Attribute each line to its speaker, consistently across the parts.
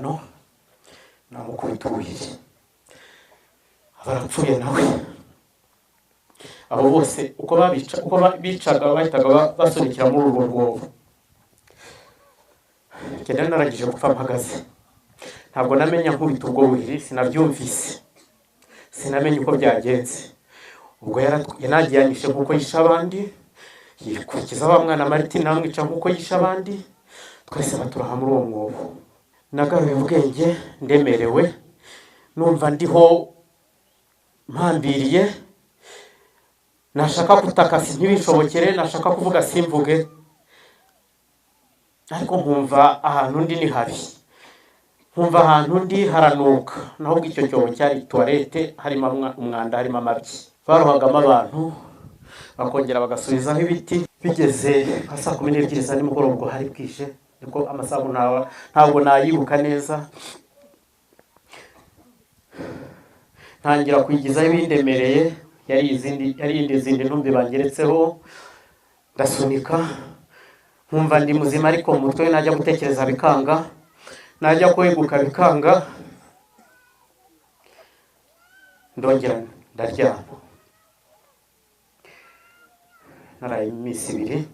Speaker 1: no namukubita ubuhiri abarapfuye nawe abo bose uko bicaga bahitaga basunikira muri urwo rwobo. Kenda naragije gupfa mpagaze, ntabwo namenya nkubita ubwo buhiri, sinabyumvise, sinamenye uko byagenze. Ubwo yanagiye yanyishe nkuko yisha abandi, yikurikiza wa mwana Martin namwica nkuko yisha abandi, twese baturaha muri uwo mwobo. Nagaruye ubwenge ndemerewe, numva ndiho mpambiriye, nashaka kutaka ntibishobokere, nashaka kuvuga simvuge, ariko nkumva ahantu ndi ni habi, nkumva ahantu ndi haranuka. Naho icyo cyobo cyari toilette, harimo umwanda, harimo amabyi. Barohagamo abantu bakongera bagasubizaho ibiti. Bigeze nka saa 12 za nimugoroba, ubwo hari bwije, ariko amasaha ntabwo nayibuka neza. Ntangira kwigiza ibindemereye, yari izindi ntumbi bangeretseho, ndasunika, nkumva ndi muzima, ariko mu mutwe najya gutekereza bikanga, najya kweguka bikanga, ndongera ndaryama. Naraye iminsi 2.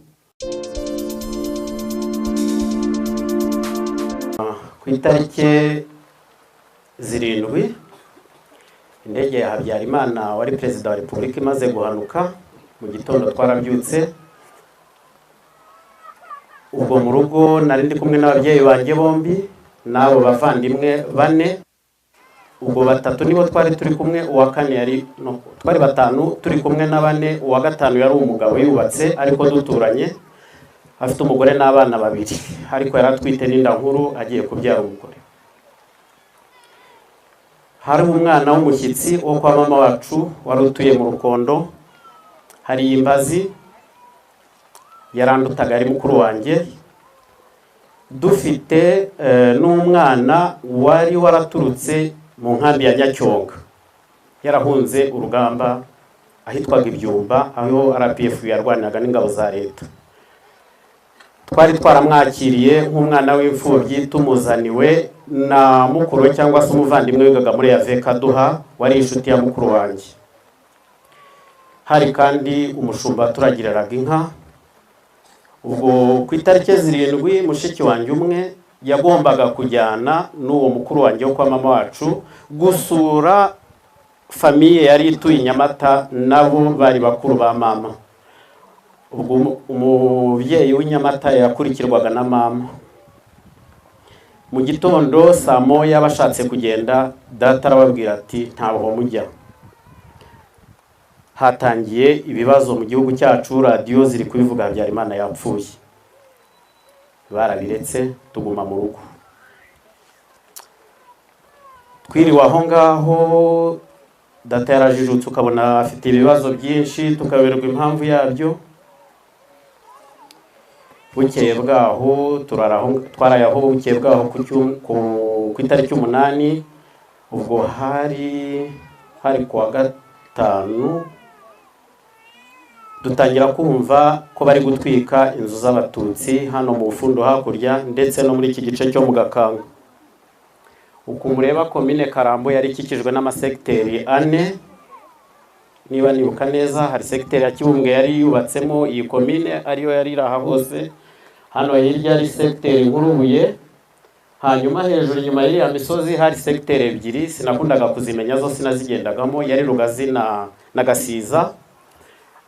Speaker 1: Ku itariki 7 indege ya Habyarimana wari perezida wa Repubulika imaze guhanuka, mu gitondo twarabyutse. Ubwo mu rugo nari ndi kumwe n'ababyeyi banjye bombi n'abo bavandimwe 4. Ubwo 3 nibo twari turi kumwe, uwa 4 yari twari 5 turi kumwe na 4, uwa 5 yari umugabo yubatse ariko duturanye, afite umugore n'abana 2, ariko yaratwite n'inda nkuru agiye kubyara umugore. Hari umwana w'umushyitsi wo kwa mama wacu wari utuye mu Rukondo, hari imbazi yarandutaga, ari mukuru wanjye. Dufite n'umwana wari waraturutse mu nkambi ya Nyacyonga, yarahunze urugamba ahitwaga Ibyumba, aho RPF yarwanaga n'ingabo za leta. Twari twaramwakiriye nk'umwana w'imfubyi, tumuzaniwe na mukuru cyangwa se umuvandimwe wigaga muri Yave Kaduha, wari inshuti ya mukuru wanjye. Hari kandi umushumba turagiriraga inka. Ubwo ku itariki 7 mushiki wanjye umwe yagombaga kujyana n'uwo mukuru wanjye wo kwa mama wacu gusura famiye yari ituye Nyamata, nabo bari bakuru ba mama. Ubwo umubyeyi w'Inyamata yakurikirwaga na mama. Mu gitondo saa 1 bashatse kugenda, data arababwira ati ntabwo mujya. Hatangiye ibibazo mu gihugu cyacu, radio ziri kubivuga Habyarimana yapfuye. Barabiretse tuguma mu rugo. Twiriwe aho ngaho, data yarajijutse, ukabona afite ibibazo byinshi, tukaberwa impamvu yabyo. Bukeye bwaho twarayaho, bukeye bwaho ku itariki 8, ubwo hari kuwa 5, dutangira kumva ko bari gutwika inzu z'abatutsi hano mu Bufundo hakurya, ndetse no muri iki gice cyo mu Gakanga. Uko mureba komine Karambo yari ikikijwe n'amasekiteri 4, niba nibuka neza. Hari sekiteri ya Kibumbwe yari yubatsemo iyi komine, ariyo yari iraha hose. Hano hirya ari sekiteri Nkurubuye, hanyuma hejuru nyuma y'iriya misozi hari sekiteri 2, sinakundaga kuzimenya zo, sinazigendagamo, yari Rugazi na Gasiza.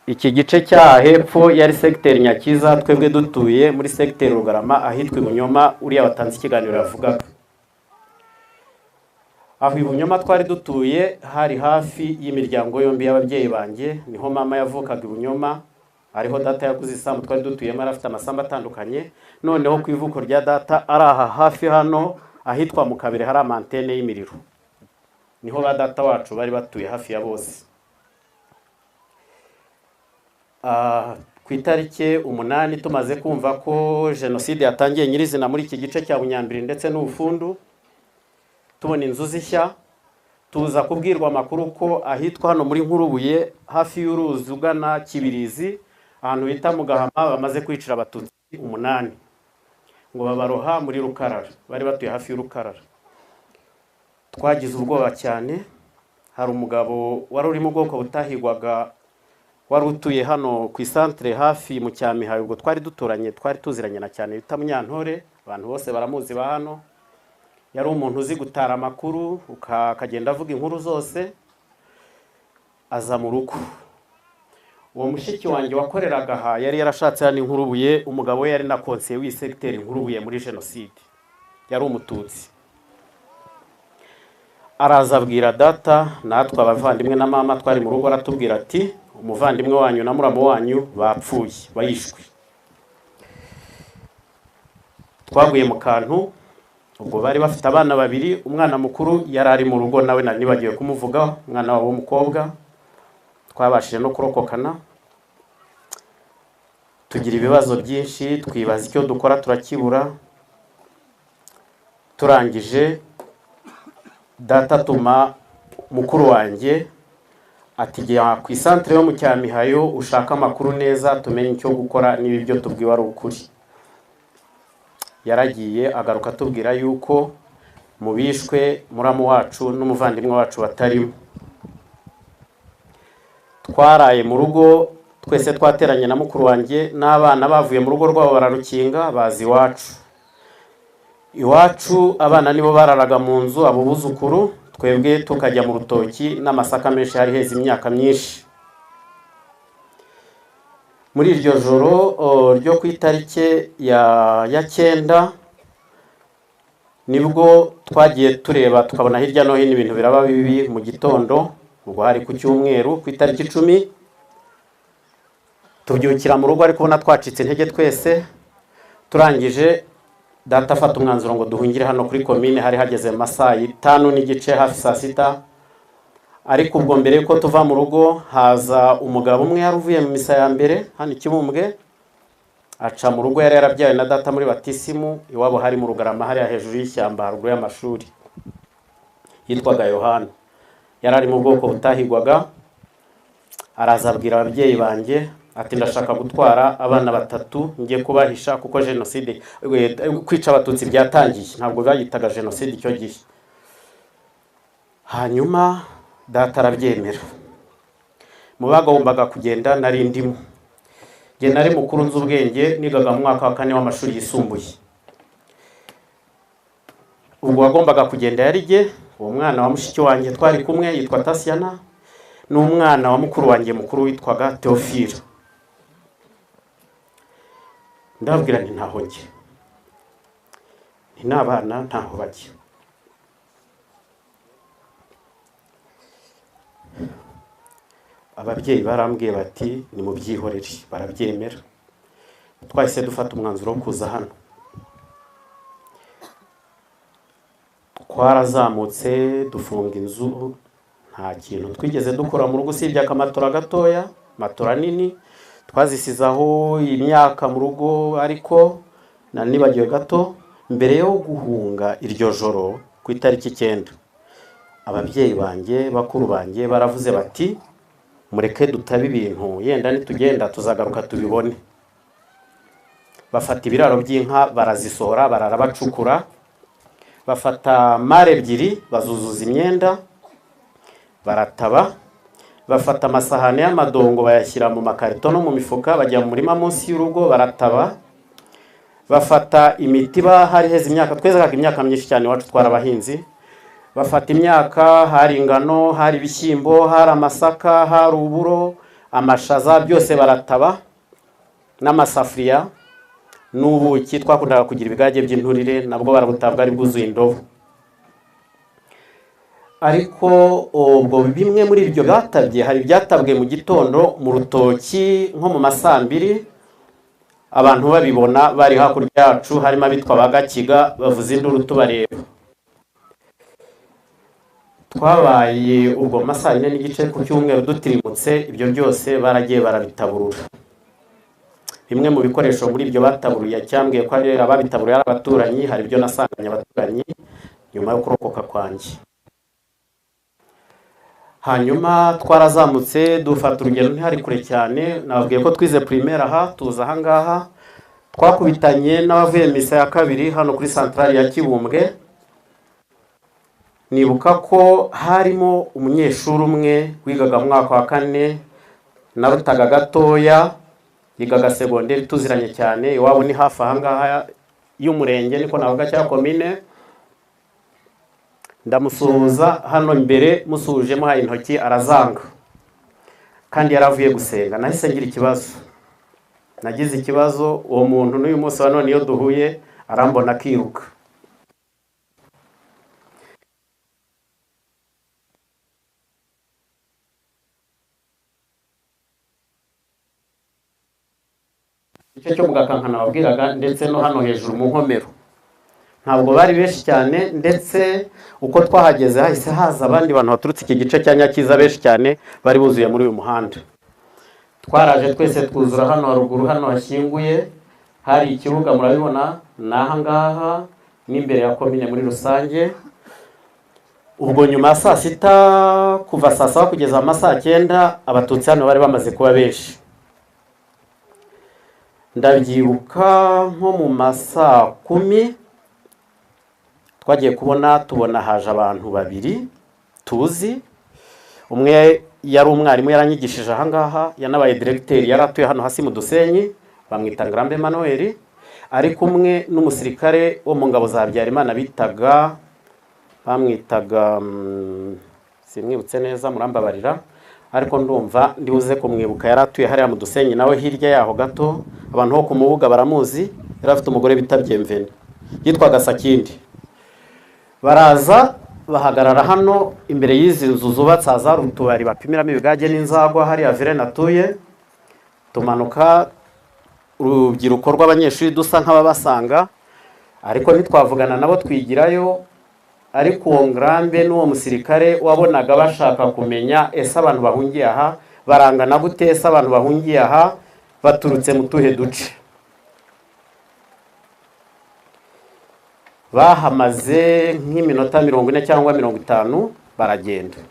Speaker 1: Iki gice cya hepfo yari sekiteri Nyakiza, twebwe dutuye muri sekiteri Rugarama ahitwa Ibunyoma, uriya watanze ikiganiro yavugaga. Aho Ibunyoma twari dutuye hari hafi y'imiryango yombi y'ababyeyi banjye, niho mama yavukaga Ibunyoma, ariho data yaguze isambu twari dutuyemo, arafite amasamba atandukanye. Noneho ku ivuko rya data ari aha hafi hano ahitwa mu Kabere, hari amantene y'imiriro, niho ba data wacu bari batuye hafi ya bose. Ku itariki 8 tumaze kumva ko jenoside yatangiye nyirizina muri iki gice cya Bunyambiri ndetse n'Ubufundu, tubona inzu zishya, tuza kubwirwa amakuru ko ahitwa hano muri Nkurubuye hafi y'uruzi ugana Kibirizi, ahantu bita mu Gahama, bamaze kwicira abatutsi 8. ngo babaroha muri Rukarara, bari batuye hafi y'Urukarara. Twagize ubwoba cyane. Hari umugabo wari uri mu bwoko butahigwaga wari utuye hano ku isantere hafi mu Cyamihayo, ubwo twari duturanye, twari tuziranye na cyane, bita Munyantore, abantu bose baramuzi ba hano. Yari umuntu uzi gutara amakuru, ukagenda avuga inkuru zose. Aza mu rugo. Uwo mushiki wanjye wakoreraga aha yari yarashatse hano Inkurubuye, umugabo we yari na konseye w'isegiteri Inkurubuye muri jenoside, yari umututsi. Araza abwira data natwe abavandimwe na mama twari mu rugo, aratubwira ati umuvandimwe wanyu na muramu wanyu bapfuye, bayishwe. Twaguye mu kantu. Ubwo bari bafite abana babiri, umwana mukuru yari ari mu rugo, nawe nari nibagiwe kumuvuga, umwana wabo w'umukobwa. Twabashije no kurokokana. Tugira ibibazo byinshi, twibaza icyo dukora turakibura. Turangije data tuma mukuru wanjye ati jya ku isantere yo mu Cyamihayo ushaka amakuru neza tumenye icyo gukora niba ibyo tubwiwe ari ukuri. Yaragiye agaruka tubwira yuko mu bishwe muramu wacu n'umuvandimwe wacu batarimo. Twaraye mu rugo, twese twateranye na mukuru wanjye n'abana bavuye mu rugo rwabo bararukinga bazi iwacu abana nibo bararaga mu nzu, abo buzukuru, twebwe tukajya mu rutoki n'amasaka menshi, hari heza imyaka myinshi. Muri iryo joro ryo ku itariki ya 9 nibwo twagiye tureba tukabona hirya no hino ibintu biraba bibi. Mu gitondo ubwo hari ku cyumweru ku itariki 10 tubyukira mu rugo, ariko ubona twacitse intege twese. Turangije data afata umwanzuro ngo duhungire hano kuri komine, hari hageze masaa 5:15 hafi saa 6. Ariko ubwo mbere yuko tuva mu rugo haza umugabo umwe yari uvuye mu misa ya mbere hano Kibumbwe, aca mu rugo, yari yarabyaye na data muri batisimu, iwabo hari mu Rugarama hariya hejuru y'ishyamba haruguru y'amashuri, yitwaga Yohana. Yari ari mu bwoko butahigwaga. Araza abwira ababyeyi banjye ati ndashaka gutwara abana 3 ngiye kubahisha, kuko jenoside kwica abatutsi byatangiye, ntabwo bayitaga jenoside icyo gihe. Hanyuma data arabyemera. Mu bagombaga kugenda nari ndimo. Nge nari mukuru nzi ubwenge, nigaga mu mwaka wa 4 w'amashuri yisumbuye. Ubwo wagombaga kugenda yari jye, uwo mwana wa mushiki wanjye twari kumwe yitwa Tasiana, n'umwana wa mukuru wanjye mukuru witwaga Theophile. Ndabwira nti ntaho njye, ni n'abana ntaho bajya. Ababyeyi barambwiye bati ni mu byihorere, barabyemera. Twahise dufata umwanzuro wo kuza hano. Twarazamutse dufunga inzu, nta kintu twigeze dukora mu rugo usibye akamatora gatoya, matora nini twazisizaho imyaka mu rugo. Ariko nibagiwe gato, mbere yo guhunga iryo joro ku itariki 9, ababyeyi banjye bakuru banjye baravuze bati mureke dutabe ibintu, yenda nitugenda tuzagaruka tubibone. Bafata ibiraro by'inka barazisohora, bararabacukura, bafata mare 2 bazuzuza imyenda, barataba, bafata amasahane y'amadongo bayashyira mu makarito no mu mifuka, bajya mu murima munsi y'urugo barataba. Bafata imitiba, hari heza imyaka, twezaga imyaka myinshi cyane iwacu twarabahinzi. Bafata imyaka, hari ingano, hari ibishyimbo, hari amasaka, hari uburo, amashaza, byose barataba, n'amasafuriya n'ubuki. Twakundaga kugira ibigage by'inturire, nabwo barabutabwa ari bwuzuye indobo. Ariko ubwo bimwe muri ibyo batabye, hari byatabwe mu gitondo mu rutoki nko mu masaa 2, abantu babibona bari hakurya yacu, harimo abitwa bagakiga bavuza induru tubareba. Twabaye ubwo masaa 4:30 ku cyumweru dutirimutse, ibyo byose baragiye barabitaburura. Bimwe mu bikoresho muri ibyo bataburuye cyambwiye ko ari ababitaburuye ari abaturanyi, hari ibyo nasanganye abaturanyi nyuma yo kurokoka kwanjye. Hanyuma twarazamutse dufata urugendo ntihari kure cyane. Nababwiye ko twize primaire aha, tuza aha ngaha twakubitanye n'abavuye misa ya kabiri hano kuri santrali ya Kibumbwe. Nibuka ko harimo umunyeshuri umwe wigaga mu mwaka wa 4 narutaga gatoya, yigaga segonderi tuziranye cyane, iwabo ni hafi ahangaha y'umurenge niko navuga cya komine. Ndamusuhuza hano imbere, musuhuje muhaye intoki arazanga, kandi yaravuye gusenga. Nahise ngira ikibazo, nagize ikibazo. Uwo muntu n'uyu munsi wa none iyo duhuye arambona akiruka. Icyo cyo mugakankana wabwiraga, ndetse no hano hejuru mu nkomero ntabwo bari benshi cyane, ndetse uko twahageze hahise haza abandi bantu baturutse iki gice cya Nyakiza benshi cyane, bari buzuye muri uyu muhanda. Twaraje twese twuzura hano haruguru, hano hashyinguye, hari ikibuga murabibona naha ngaha n'imbere ya komine muri rusange. Ubwo nyuma ya saa sita, kuva saa saba kugeza amasaha 9, abatutsi hano bari bamaze kuba benshi. Ndabyibuka nko mu masaha 10 twagiye tubona haje abantu babiri tuzi. Umwe yari umwarimu yaranyigishije aha ngaha, yanabaye directeur, yaratuye hano hasi mu Dusenyi, bamwita Ngrambe Emmanuel, ari kumwe n'umusirikare wo mu ngabo za Habyarimana bamwitaga simwibutse neza, murambabarira, ariko ndumva ndibuze kumwibuka. Yaratuye hariya mu Dusenyi nawe, hirya yaho gato abantu ho kumubuga baramuzi. Yari afite umugore bita Byemveni, yitwaga Sakindi. Baraza bahagarara hano imbere y'izi nzu zubatse azari utubari bapimiramo ibigage n'inzagwa, hariya Verena atuye. Tumanuka urubyiruko rw'abanyeshuri dusa nk'ababasanga, ariko ntitwavugana nabo, twigirayo. Ariko uwo Ngrambe n'uwo musirikare wabonaga bashaka kumenya ese abantu bahungiye aha barangana gute, ese abantu bahungiye aha baturutse mu tuhe duce. Bahamaze nk'iminota 40 cyangwa 50 baragenda.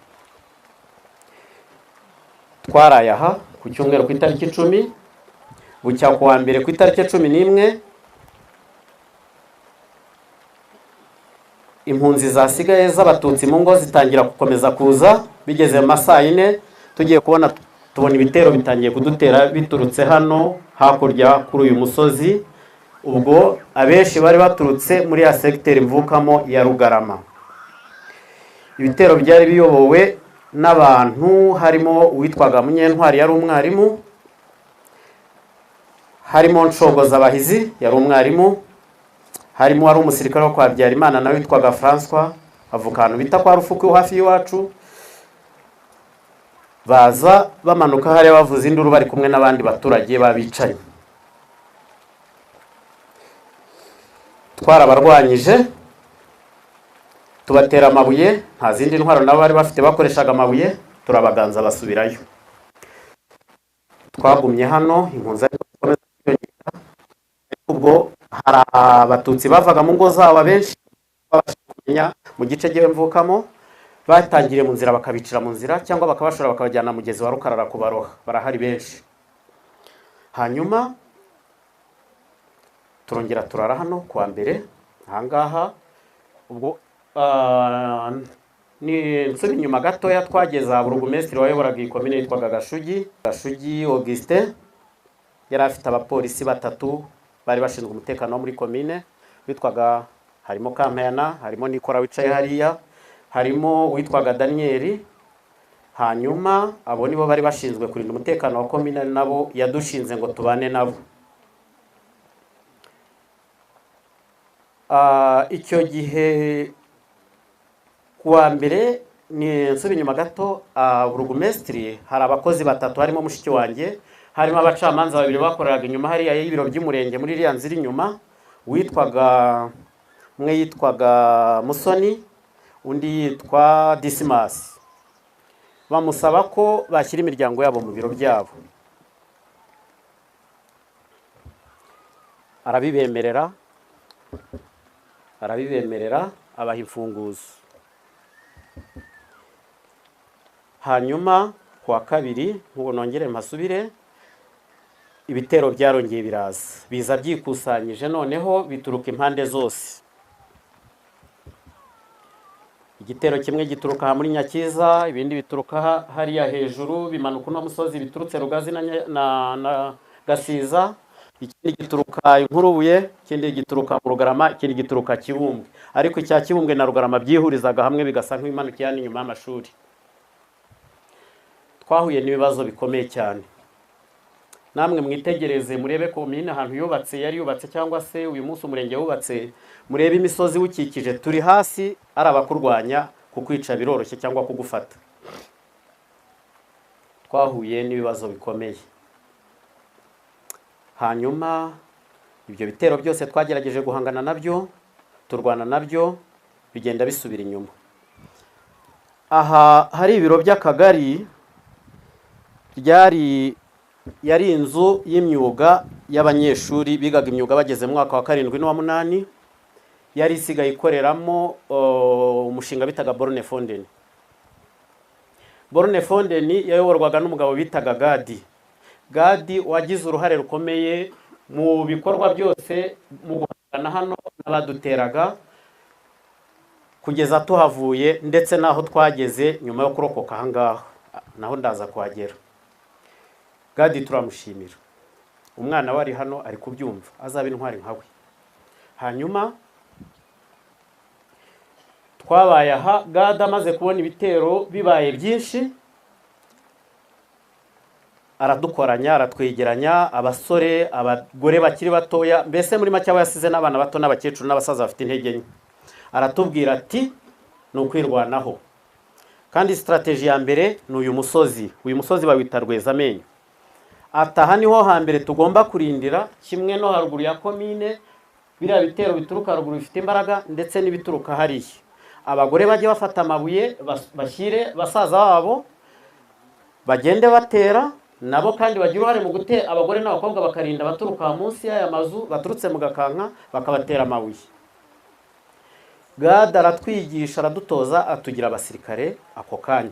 Speaker 1: Twaraye aha ku cyumweru ku itariki 10, bucya ku wa mbere ku itariki 11, impunzi zasigaye z'abatutsi mu ngo zitangira gukomeza kuza. Bigeze mu masaha 4 tugiye tubona ibitero bitangiye kudutera biturutse hano hakurya kuri uyu musozi. Ubwo abenshi bari baturutse muri ya secteur mvukamo ya Rugarama. Ibitero byari biyobowe n'abantu, harimo uwitwaga Munyentwari yari umwarimu, harimo Nshogoza Abahizi yari umwarimu, harimo wari umusirikare wo kwa Habyarimana nawe witwaga François, avuka ahantu bita kwa Rufuku hafi y'iwacu. Baza bamanuka hariya bavuza induru bari kumwe n'abandi baturage babicanye. Twarabarwanyije, tubatera amabuye, nta zindi ntwaro nabo bari bafite bakoreshaga amabuye, turabaganza basubirayo. Twagumye hano, impunzi zikomeza kwiyongera. Ubwo hari abatutsi bavaga mu ngo zabo benshi babasha mu gice gihe mvukamo, batangiriye mu nzira bakabicira mu nzira, cyangwa bakabashora bakabajyana mugezi wa Rukarara kubaroha. Barahari benshi. Hanyuma turongera turara hano kuwa mbere ahangaha. Ubwo ni nsubira inyuma gatoya, twageza burugumesitiri wayoboraga iyi komine yitwaga Gashugi Augustin. Yari afite abapolisi 3 bari bashinzwe umutekano muri komine, witwaga harimo Kampayana, harimo Nikora wicaye hariya, harimo witwaga Daniel. Hanyuma abo nibo bari bashinzwe kurinda umutekano wa komine, nabo yadushinze ngo tubane nabo. Icyo gihe kuwa mbere ni nsubira inyuma gato, burugumesitiri hari abakozi 3, harimo mushiki wanjye, harimo abacamanza 2 bakoreraga inyuma hariya y'ibiro by'umurenge muri iriya nzira inyuma, umwe yitwaga Musoni, undi yitwa Dismas. Bamusaba ko bashyira imiryango yabo mu biro byabo, arabibemerera abaha imfunguzo. Hanyuma kuwa kabiri nk'ubu nongere mpasubire, ibitero byarongeye biraza biza byikusanyije, noneho bituruka impande zose. Igitero kimwe gituruka aha muri Nyakiza, ibindi bituruka hariya hejuru bimanuka uno musozi biturutse Rugazi na Gasiza, ikindi gituruka Inkurubuye, ikindi gituruka mu Rugarama, ikindi gituruka Kibumbwe. Ariko icya Kibumbwe na Rugarama byihurizaga hamwe bigasa nk'ibimanukiye hano inyuma y'amashuri. Twahuye n'ibibazo bikomeye cyane. Namwe mwitegereze murebe komine ahantu yubatse, yari yubatse cyangwa se uyu munsi umurenge wubatse, murebe imisozi wukikije, turi hasi ari abakurwanya kukwica biroroshye cyangwa kugufata. Twahuye n'ibibazo bikomeye. Hanyuma ibyo bitero byose twagerageje guhangana nabyo, turwana nabyo, bigenda bisubira inyuma. Aha hari ibiro by'akagari, yari inzu y'imyuga y'abanyeshuri bigaga imyuga bageze mu mwaka wa 7 n'uwa 8, yari isigaye ikoreramo umushinga bitaga Borne Fonden. Borne Fonden yayoborwaga n'umugabo bitaga Gadi wagize uruhare rukomeye mu bikorwa byose mu guhangana hano n'abaduteraga kugeza tuhavuye, ndetse naho twageze nyuma yo kurokoka ahangaha naho ndaza kuhagera. Gadi turamushimira, umwana wari hano ari kubyumva, azaba intwari nkawe. Hanyuma twabaye aha, Gadi amaze kubona ibitero bibaye byinshi, aradukoranya, aratwegeranya, abasore, abagore bakiri batoya, mbese muri make aba yasize n'abana bato n'abakecuru n'abasaza bafite intege nke. Aratubwira ati ni ukwirwanaho, kandi strategy ya mbere ni uyu musozi bawita Rwezamenyo. Ataha niho hambere tugomba kurindira, kimwe no haruguru ya komine, biriya bitero bituruka haruguru bifite imbaraga, ndetse n'ibituruka hariya. Abagore bajye bafata amabuye bashyire basaza babo bagende batera nabo, kandi bagira uruhare mu gutera. Abagore n'abakobwa bakarinda baturuka munsi y'aya mazu baturutse mu Gakanka bakabatera amabuye. Gadi aratwigisha, aradutoza, atugira abasirikare ako kanya.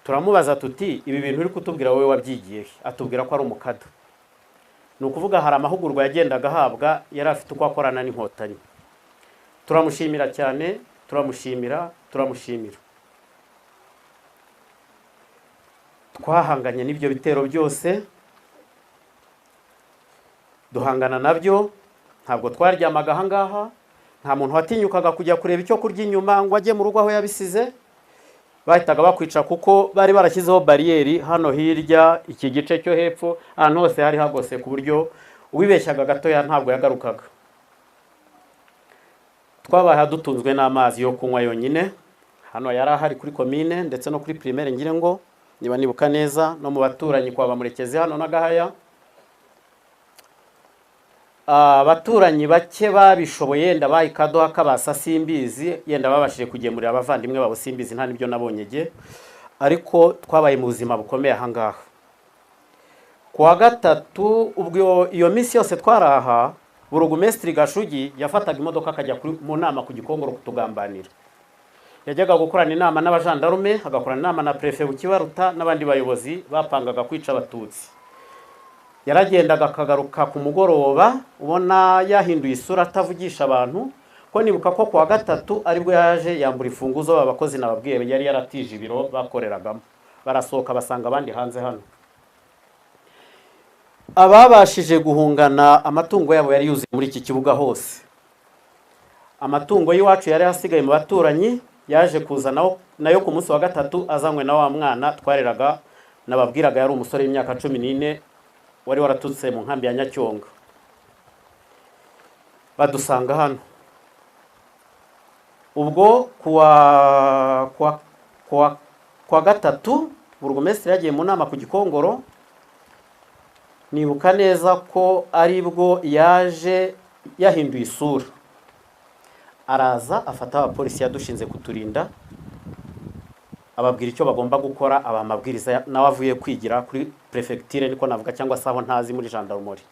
Speaker 1: Turamubaza tuti ibi bintu uri kutubwira wowe wabyigiye? Atubwira ko ari umukada. Ni ukuvuga hari amahugurwa yagendaga ahabwa, yari afite uko akorana n'inkotanyi. Turamushimira cyane, turamushimira. Twahanganye n'ibyo bitero byose, duhangana nabyo, ntabwo twaryamaga ahangaha, nta muntu watinyukaga kujya kureba icyo kurya inyuma ngo ajye mu rugo aho yabisize. Bahitaga bakwica kuko bari barashyizeho bariyeri hano hirya, iki gice cyo hepfo, ahantu hose hari hagose ku buryo uwibeshyaga gatoya ntabwo yagarukaga. Twabaye dutunzwe n'amazi yo kunywa yonyine. Hano yari ahari kuri komine ndetse no kuri primaire, ngire ngo niba nibuka neza, no mu baturanyi kwa Bamurekezi hano na Gahaya. Abaturanyi bake babishoboye, yenda bayikadoha kabasa simbizi, yenda babashije kugemurira abavandimwe babo simbizi, nta nibyo nabonyege. Ariko twabaye mu buzima bukomeye ahangaha. Kuwa gatatu ubwo iyo minsi yose twaraha, Burugumesitiri Gashugi yafataga imodoka akajya mu nama ku Gikongoro kutugambanira. Yajyaga gukorana inama n'abajandarume, agakorana inama na prefe Bukibaruta n'abandi bayobozi bapangaga kwica abatutsi. Yaragendaga akagaruka ku mugoroba, ubona yahinduye isura, atavugisha abantu. Ko nibuka ko kuwa gatatu aribwo yaje yambura imfunguzo abakozi nababwiye yari yaratije ibiro bakoreragamo. Barasohoka basanga abandi hanze hano. Ababashije guhungana amatungo yabo yari yuzuye muri iki kibuga hose. Amatungo y'iwacu yari hasigaye mu baturanyi, yaje kuza nayo ku munsi wa gatatu azanywe na wa mwana twareraga, nababwiraga yari umusore w'imyaka 14 wari waratutse mu nkambi ya Nyacyonga. Badusanga hano. Ubwo kuwa gatatu Burugumesitiri yagiye mu nama ku Gikongoro. Nibuka neza ko aribwo yaje yahinduye isura. Araza afata abapolisi yadushinze kuturinda, ababwira icyo bagomba gukora, abamabwiriza nawe avuye kwigira kuri prefecture niko navuga, cyangwa se aho ntazi muri gendarmerie.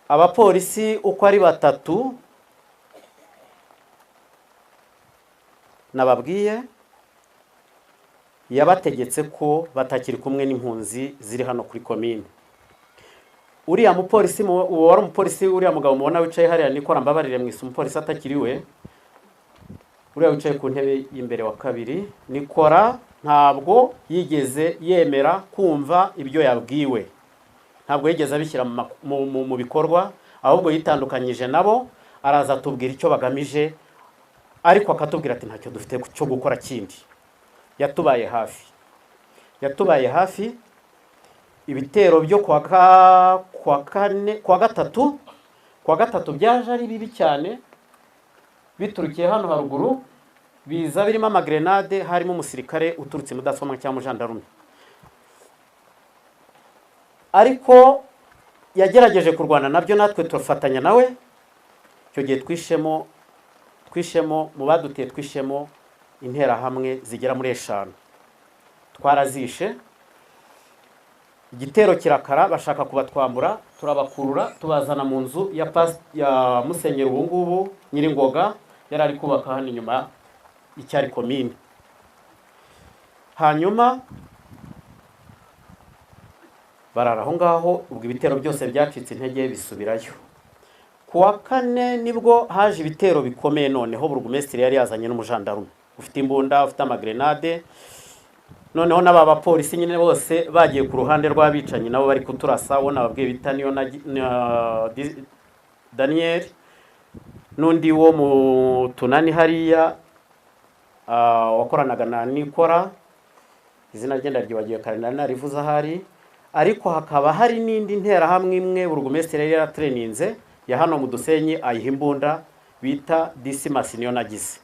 Speaker 1: Abapolisi uko ari batatu nababwiye, yabategetse ko batakiri kumwe n'impunzi ziri hano kuri komine. uriya mupolisi uwo wari umupolisi uriya mugabo mubona wicaye hariya Nikora Mbabarire mwise umupolisi atakiriwe, uriya wicaye ku ntebe y'imbere wa kabiri, Nikora ntabwo yigeze yemera kumva ibyo yabwiwe, ntabwo yigeze abishyira mu bikorwa, ahubwo yitandukanyije nabo, araza atubwira icyo bagamije, ariko akatubwira ati ntacyo dufite cyo gukora kindi. Yatubaye hafi ibitero byo kwa gatatu byaje ari bibi cyane, biturukiye hano haruguru, biza birimo amagrenade, harimo umusirikare uturutse Mudasomwa cyangwa mujandarume, ariko yagerageje kurwana nabyo, natwe turafatanya nawe. Icyo gihe twishemo mu baduteye, twishemo interahamwe zigera muri 5, twarazishe. Igitero kirakara, bashaka kubatwambura, turabakurura tubazana mu nzu ya Musenyeri ubu ngubu Nyiringoga yari ari kubaka hano inyuma icyari komine. Hanyuma barara aho ngaho, ubwo ibitero byose byacitse intege bisubirayo. Kuwa 4 nibwo haje ibitero bikomeye, noneho burugumesitiri yari yazanye n'umujandarume ufite imbunda, ufite amagrenade, noneho n'aba bapolisi nyine bose bagiye ku ruhande rw'abicanyi, nabo bari kuturasa. Wo nababwiye bita niyo na Daniel, n'undi wo mu Tunani hariya wakoranaga na Nikora, izina ryenda ryibagiwe kandi narivuze ahari. Ariko hakaba hari n'indi nterahamwe imwe burugumesitiri yari yaratraninze ya hano mu Dusenyi, ayiha imbunda, bita Dismas niyo nagize.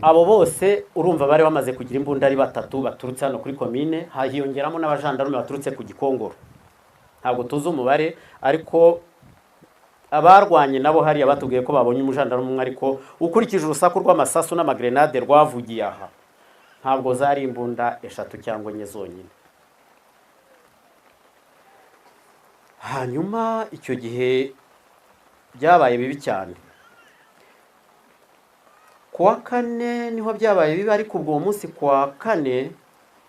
Speaker 1: Abo bose urumva bari bamaze kugira imbunda ari 3 baturutse hano kuri komine, hahiyongeramo n'abajandarume baturutse ku Gikongoro. Ntabwo tuzi umubare, ariko abarwanye nabo hariya batubwiye ko babonye umujandarume umwe, ariko ukurikije urusaku rw'amasasu n'amagrenade rwavugiye aha, ntabwo zari imbunda 3 cyangwa 4 zonyine. Hanyuma icyo gihe byabaye bibi cyane. Kuwa 4 niho byabaye bibi, ariko ubwo munsi kuwa 4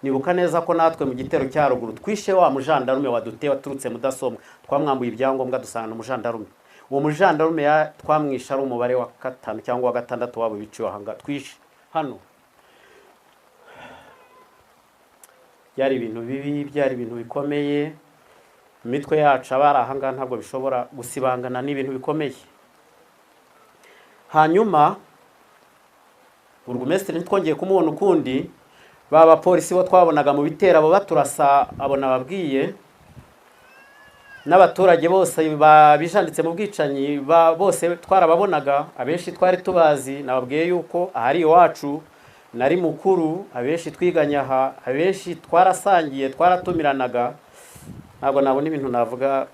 Speaker 1: nibuka neza ko natwe mu gitero cya ruguru twishe wa mujandarume waduteye waturutse Mudasomwa, twamwambuye ibyangombwa dusanga umujandarume. Uwo mujandarume twamwisha ari umubare wa 5 cyangwa wa 6 wabo biciwe ahanga twishe hano. Byari ibintu bibi, byari ibintu bikomeye, imitwe yacu abari ahanga ntabwo bishobora gusibangana n'ibintu bikomeye. Hanyuma burugumesitiri ntitwongeye kumubona ukundi, baba polisi bo twabonaga mu bitera abo baturasa, abo nababwiye, n'abaturage bose babijanditse mu bwicanyi bose twarababonaga, abenshi twari tubazi. Nababwiye yuko ahari iwacu nari mukuru, abenshi twiganya aha, abenshi twarasangiye, twaratumiranaga. Ntabwo nabona ibintu navuga,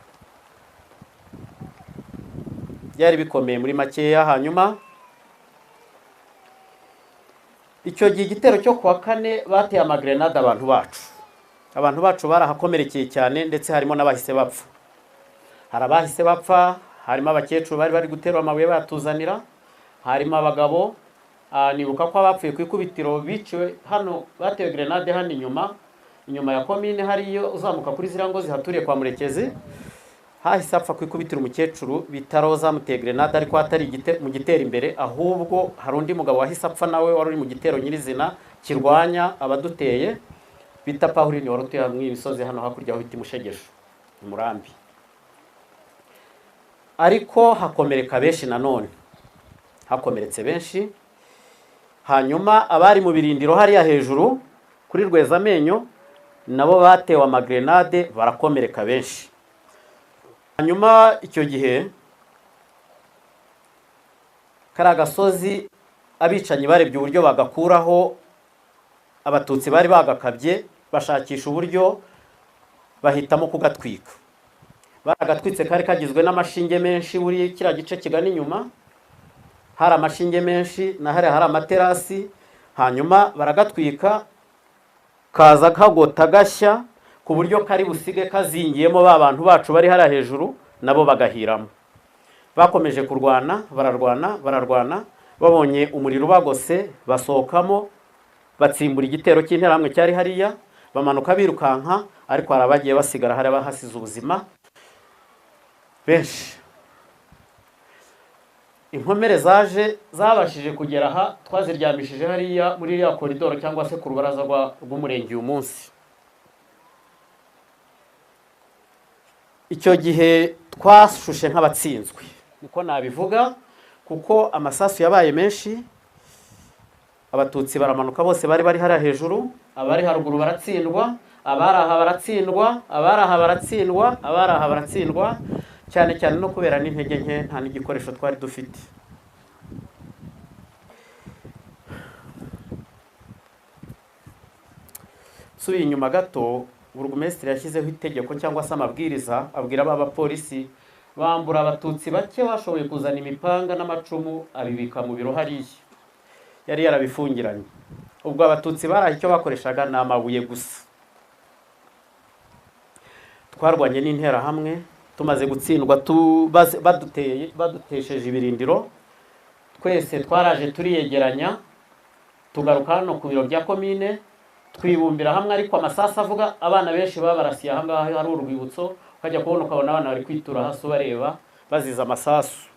Speaker 1: byari bikomeye muri makeya. Hanyuma icyo gihe igitero cyo kuwa 4 bateye amagrenade abantu bacu barahakomerekeye cyane, ndetse harimo n'abahise bapfa. Hari abahise bapfa, harimo abakecuru bari guterwa amabuye batuzanira, harimo abagabo. Nibuka ko abapfuye ku ikubitiro biciwe hano, batewe grenade hano inyuma ya komine hariyo uzamuka kuri zirango zihaturiye kwa Murekezi. Hahise apfa ku ikubitiro umukecuru bita Roza, muteye grenade, ariko atari mu gitero imbere, ahubwo hari undi mugabo wahise apfa nawe wari uri mu gitero nyirizina kirwanya abaduteye, bita Pauline, wari utuye mu imisozi hano hakurya aho bita Mushegesho Murambi. Ariko hakomereka benshi, nanone hakomeretse benshi. Hanyuma abari mu birindiro hariya hejuru kuri Rwezamenyo nabo batewe amagrenade, barakomereka benshi. Hanyuma icyo gihe kari agasozi abicanyi barebye uburyo bagakuraho, abatutsi bari bagakabye, bashakisha uburyo bahitamo kugatwika. Baragatwitse, kari kagizwe n'amashinge menshi, buri kiriya gice kigana inyuma hari amashinge menshi, na hari amaterasi. Hanyuma baragatwika, kaza kagota gashya ku buryo kari busige kazingiyemo ba bantu bacu bari hara hejuru, nabo bagahiramo. Bakomeje kurwana, bararwana, babonye umuriro bagose, basohokamo, batsimbura igitero cy'interahamwe cyari hariya. bamanuka birukanka, ariko hari abagiye basigara, hari abahasize ubuzima benshi. Inkomere zaje zabashije kugera aha, twaziryamishije hariya muri ya koridoro cyangwa se ku rubaraza rw'umurenge uyu munsi. Icyo gihe twashushe nk'abatsinzwe, niko nabivuga, kuko amasasu yabaye menshi. Abatutsi baramanuka bose, bari hariya hejuru, abari haruguru baratsindwa, abari aha baratsindwa, abari aha baratsindwa, abari aha baratsindwa, cyane cyane no kubera n'intege nke, nta n'igikoresho twari dufite. Subiye inyuma gato, burugumesitiri yashyizeho itegeko cyangwa se amabwiriza abwira abapolisi bambura abatutsi bake bashoboye kuzana imipanga n'amacumu, abibika mu biro hariya. Yari yarabifungiranye. Ubwo abatutsi baraha icyo bakoreshaga ni amabuye gusa. Twarwanye n'interahamwe, tumaze gutsindwa badutesheje ibirindiro, twese twaraje turiyegeranya, tugaruka hano ku biro bya komine, twibumbira hamwe, ariko amasasu avuga, abana benshi babarasiye aha ngaha hari urwibutso, ukajya kubona ukabona abana bari kwitura hasi bareba baziza amasasu.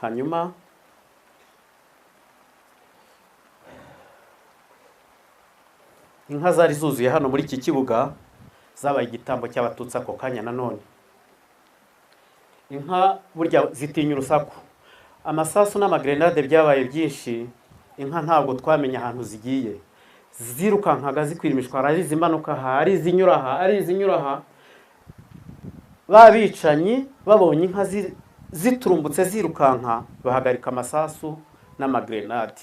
Speaker 1: Hanyuma inka zari zuzuye hano muri iki kibuga, zabaye igitambo cy'abatutsi ako kanya. Nanone inka burya zitinya urusaku, amasasu n'amagrenade byabaye byinshi, inka ntabwo twamenya ahantu zigiye, zirukankaga zikwira imishwara, ari izimanuka aha, ari izinyura aha, ari izinyura aha. Babicanyi babonye inka ziturumbutse zirukanka, bahagarika amasasu n'amagrenade,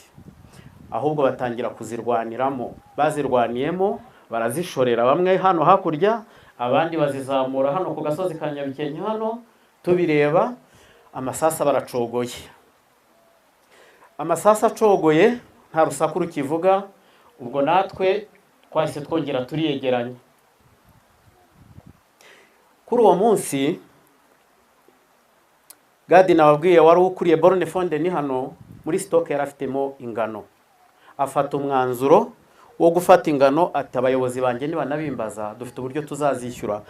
Speaker 1: ahubwo batangira kuzirwaniramo. Bazirwaniyemo barazishorera, bamwe hano hakurya, abandi bazizamura hano ku gasozi ka Nyabikenke hano tubireba. Amasasu baracogoye, amasasu acogoye, nta rusaku rukivuga. Ubwo natwe twahise twongera turiyegeranya. Kuri uwo munsi Gadi nababwiye wari ukuriye Borne Fonde ni hano muri stock yari afitemo ingano, afata umwanzuro wo gufata ingano, ati abayobozi banjye niba nabimbaza dufite uburyo tuzazishyura.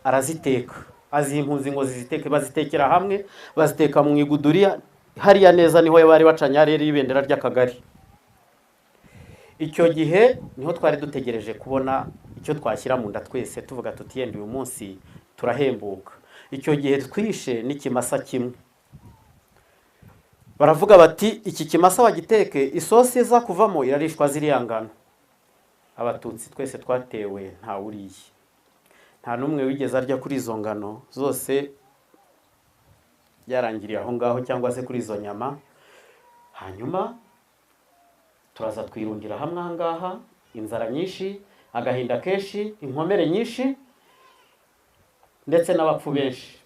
Speaker 1: Araziteka, aziha impunzi ngo ziziteke, bazitekera hamwe, baziteka mu iguduriya hariya neza, niho bari bacanye rero ibendera ry'akagari. Icyo gihe niho twari dutegereje kubona icyo twashyira mu nda twese, tuvuga tuti yenda uyu munsi turahembuka. Icyo gihe twishe n'ikimasa kimwe, baravuga bati iki kimasa bagiteke, isosi iza kuvamo irarishwa ziriya ngano. Abatutsi twese twatewe nta uriye, nta n'umwe wigeze arya kuri izo ngano, zose byarangiriye aho ngaho, cyangwa se kuri izo nyama. Hanyuma turaza twirundira hamwe aha ngaha, inzara nyinshi, agahinda kenshi, inkomere nyinshi, ndetse n'abapfu benshi.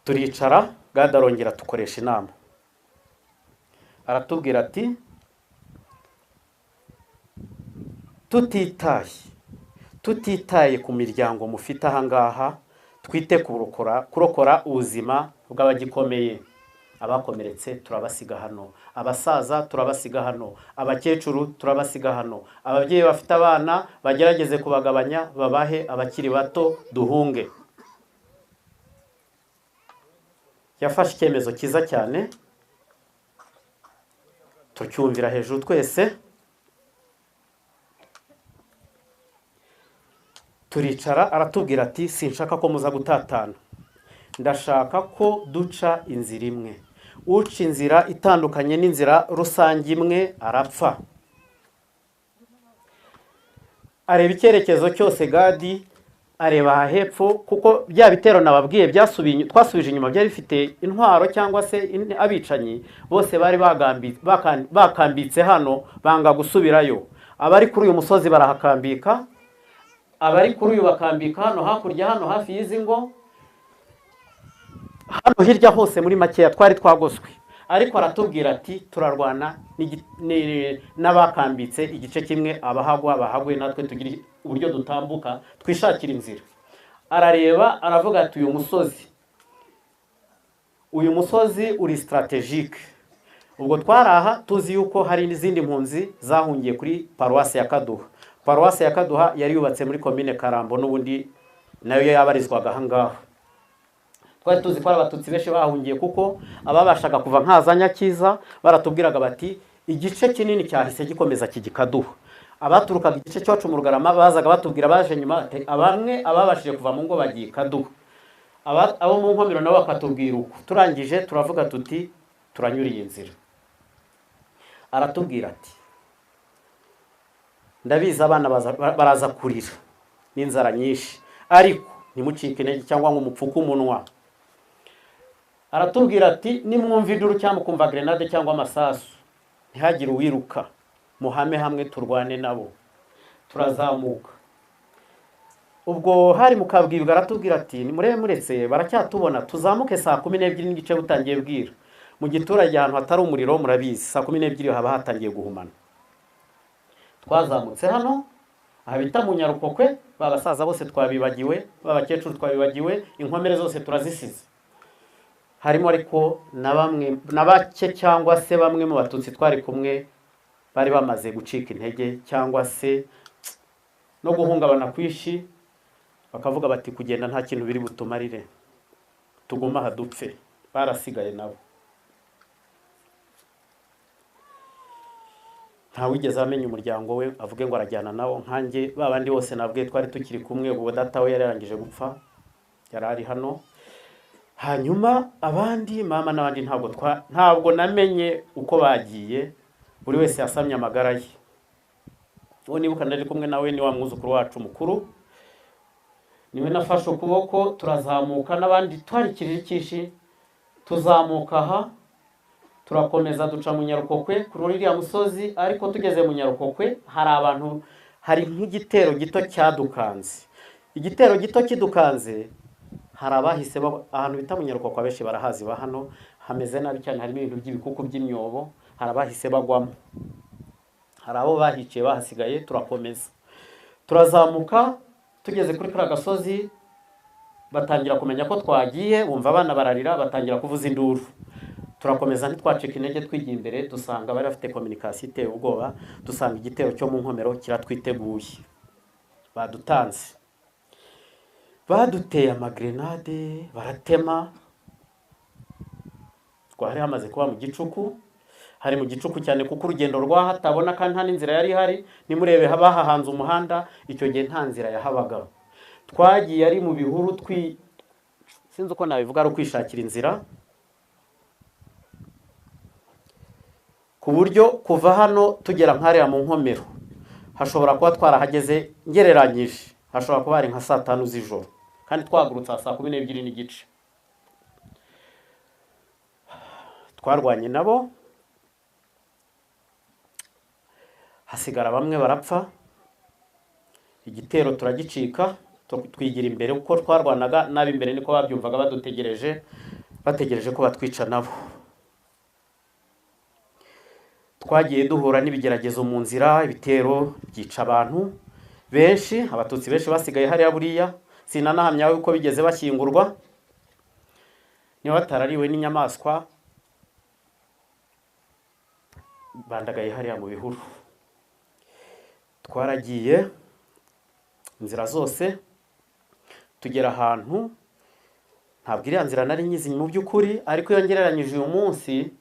Speaker 1: Turicara, Gadi arongera tukoresha inama, aratubwira ati tutitaye ku miryango mufite aha ngaha, twite kurokora ubuzima bw'abagikomeye. Abakomeretse turabasiga hano, abasaza turabasiga hano, abakecuru turabasiga hano, ababyeyi bafite abana bagerageze kubagabanya, babahe abakiri bato, duhunge. Yafashe icyemezo cyiza cyane, tucyumvira hejuru twese. Turicara, aratubwira ati sinshaka ko muza gutatana, ndashaka ko duca inzira imwe. Uca inzira itandukanye n'inzira rusange imwe arapfa. Areba icyerekezo cyose Gadi, areba aha hepfo, kuko bya bitero nababwiye twasubije inyuma byari bifite intwaro cyangwa se abicanyi, bose bari bakambitse hano, banga gusubirayo. Abari kuri uyu musozi barahakambika, abari kuri uyu bakambika hano hakurya, hano hafi y'izi ngo, hano hirya hose muri makeya twari twagoswe. Ariko aratubwira ati turarwana n'abakambitse igice kimwe, abahagwa bahagwe, natwe tugire uburyo dutambuka twishakira inzira. Arareba aravuga ati uyu musozi uyu musozi uri strategique. Ubwo twaraha tuzi yuko hari n'izindi mpunzi zahungiye kuri paruwasi ya Kaduha. Paruwasi ya Kaduha yari yubatse muri komine Karambo n'ubundi nayo yabarizwaga ahangaha. Twari tuzi ko abatutsi benshi bahungiye kuko ababashaga kuva nkaza Nyakiza baratubwiraga bati igice kinini cyahise gikomeza kigikaduha. Abaturukaga igice cyacu mu Rugarama bazaga batubwira baje nyuma abamwe ababashije kuva mu ngo bagiye Kaduha. Abo mu nkomero nabo bakatubwira uko. Turangije turavuga tuti turanyuriye inzira. Aratubwira ati ndabiza abana baraza kurira n'inzara nyinshi ariko ntimucike intege cyangwa ngo mupfuke umunwa. Aratubwira ati nimwumva induru cyangwa kumva grenade cyangwa amasasu ntihagire uwiruka, muhame hamwe turwane nabo. Turazamuka. Ubwo hari mu Kabwibwa aratubwira ati nimurebe muretse baracyatubona, tuzamuke saa 12 n'igice butangiye bwira. Mu giturage ahantu hatari umuriro murabizi saa 12 haba hatangiye guhumana. Twazamutse hano ahabita mu Nyarukokwe, babasaza bose twabibagiwe, babakecuru twabibagiwe, inkomere zose turazisize. Harimo ariko na bamwe nabake cyangwa se bamwe mu batutsi twari kumwe bari bamaze gucika intege cyangwa se no guhungabana kwishi, bakavuga bati kugenda nta kintu biri butumarire, tuguma hadupfe. Barasigaye nabo. Nta wigeze amenya umuryango we avuge ngo arajyana nawo nkanjye. Babandi bose nabwiye twari tukiri kumwe, ubwo data we yararangije gupfa, yarari hano. Hanyuma abandi mama n'abandi ntabwo namenye uko bagiye, buri wese yasamye amagara ye. Uwo nibuka ndari kumwe nawe ni wa mwuzukuru wacu mukuru, niwe nafashe ukuboko turazamuka n'abandi twarikirira ikishi. Tuzamuka aha turakomeza duca mu Nyarukokwe kuri uriya musozi, ariko tugeze mu Nyarukokwe hari abantu, hari nk'igitero gito cyadukanze. Igitero gito kidukanze, hari abahise ahantu bita mu Nyarukokwe abenshi barahazi ba hano, hameze nabi cyane, harimo ibintu by'ibikuku by'imyobo, hari abahise bagwamo, hari abo bahiciye bahasigaye. Turakomeza turazamuka, tugeze kuri kara gasozi batangira kumenya ko twagiye, bumva abana bararira, batangira kuvuza induru. Turakomeza ntitwacika intege, twigiye imbere dusanga bari bafite communication iteye ubwoba, dusanga igitero cyo mu nkomero kiratwiteguye. Badutanze, baduteye amagrenade, baratema. Twari hamaze kuba mu gicuku, hari mu gicuku cyane kuko urugendo rwahatabona kandi nta n'inzira yari hari. Nimurebe habahahanze umuhanda, icyo gihe nta nzira yahabaga. Twagiye ari mu bihuru sinzi uko nabivuga, ari kwishakira inzira, ku buryo kuva hano tugera nk'ariya mu nkomero hashobora kuba twarahageze ngereranyije, hashobora kuba ari nka saa 5 z'ijoro, kandi twagurutse saa 12 n'igice. Twarwanye nabo, hasigara bamwe barapfa. Igitero turagicika, twigira imbere uko twarwanaga n'ab'imbere niko babyumvaga, bategereje ko batwica nabo. Twagiye duhura n'ibigeragezo mu nzira, ibitero byica abantu benshi. Abatutsi benshi basigaye hariya buriya sinanahamya yuko bigeze bashyingurwa, niba batarariwe n'inyamaswa. Bandagaye hariya mu bihuru. Twaragiye inzira zose tugera ahantu, ntabwo iriya nzira nari nyizi mu by'ukuri, ariko iyo ngereranyije uyu munsi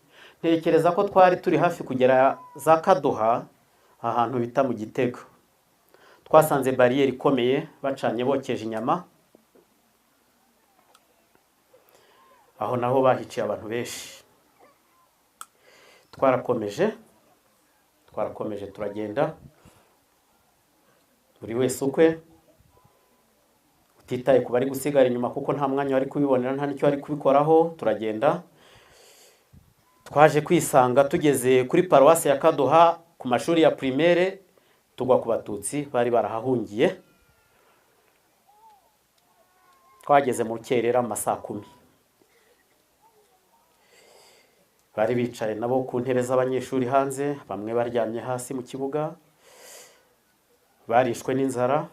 Speaker 1: ntekereza ko twari turi hafi kugera za Kaduha, ahantu bita mu Gitego. Twasanze bariyeri ikomeye, bacanye bokeje inyama. Aho naho bahiciye abantu benshi. Twarakomeje turagenda, buri wese ukwe, utitaye ku bari gusigara inyuma kuko nta mwanya wari kubibonera, nta nicyo wari kubikoraho. Turagenda, twaje kwisanga tugeze kuri paruwasi ya Kaduha ku mashuri ya primaire, tugwa ku batutsi bari barahahungiye. Twageze mu rukerera mu saa 10. Bari bicaye nabo ku ntebe z'abanyeshuri hanze, bamwe baryamye hasi mu kibuga, barishwe n'inzara.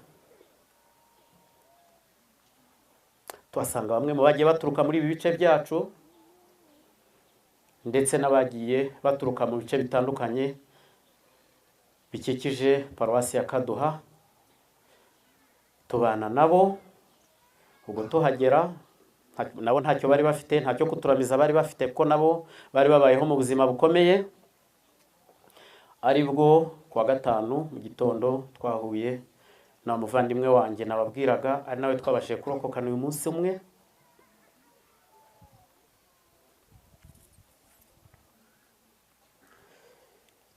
Speaker 1: Twasanga bamwe mu bagiye baturuka muri ibi bice byacu ndetse n'abagiye baturuka mu bice bitandukanye bikikije paruwasi ya Kaduha. Tubana nabo, ubwo tuhagera nabo ntacyo bari bafite, ntacyo kuturamiza bari bafite, ko nabo bari babayeho mu buzima bukomeye. Aribwo kuwa gatanu mu gitondo twahuye na muvandimwe wanjye nababwiraga, ari nawe twabashije kurokokana uyu munsi umwe.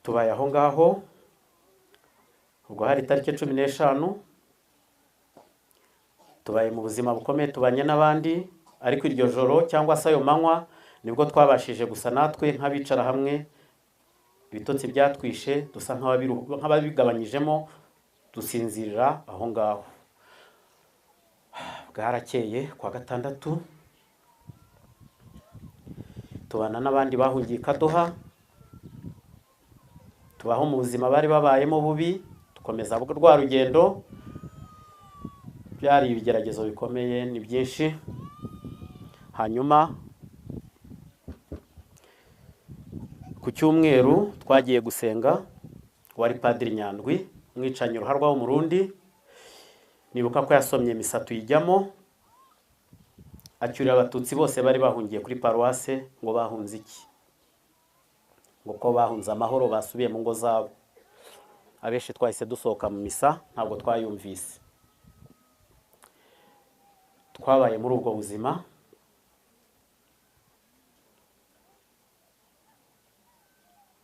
Speaker 1: Tubaye aho ngaho, ubwo hari tariki 15, tubaye mu buzima bukomeye, tubanye n'abandi, ariko iryo joro cyangwa se ayo manywa nibwo twabashije gusa natwe nk'abicara hamwe, ibitotsi byatwishe, dusa nk'ababigabanyijemo, dusinzirira aho ngaho. Bwarakeye kuwa gatandatu, tubana n'abandi bahungiye Kaduha, tubaho mu buzima bari babayemo bubi, dukomeza rwa rugendo. Byari ibigeragezo bikomeye, ni byinshi. Hanyuma ku cyumweru twagiye gusenga, wari Padiri Nyandwi, mwicanyi ruharwa w'umurundi. Nibuka ko yasomye misa tuyijyamo, acyurira abatutsi bose bari bahungiye kuri paruwase ngo bahunze iki, ngo ko bahunze amahoro, basubiye mu ngo zabo. Abenshi twahise dusohoka mu misa, ntabwo twayumvise. Twabaye muri ubwo buzima.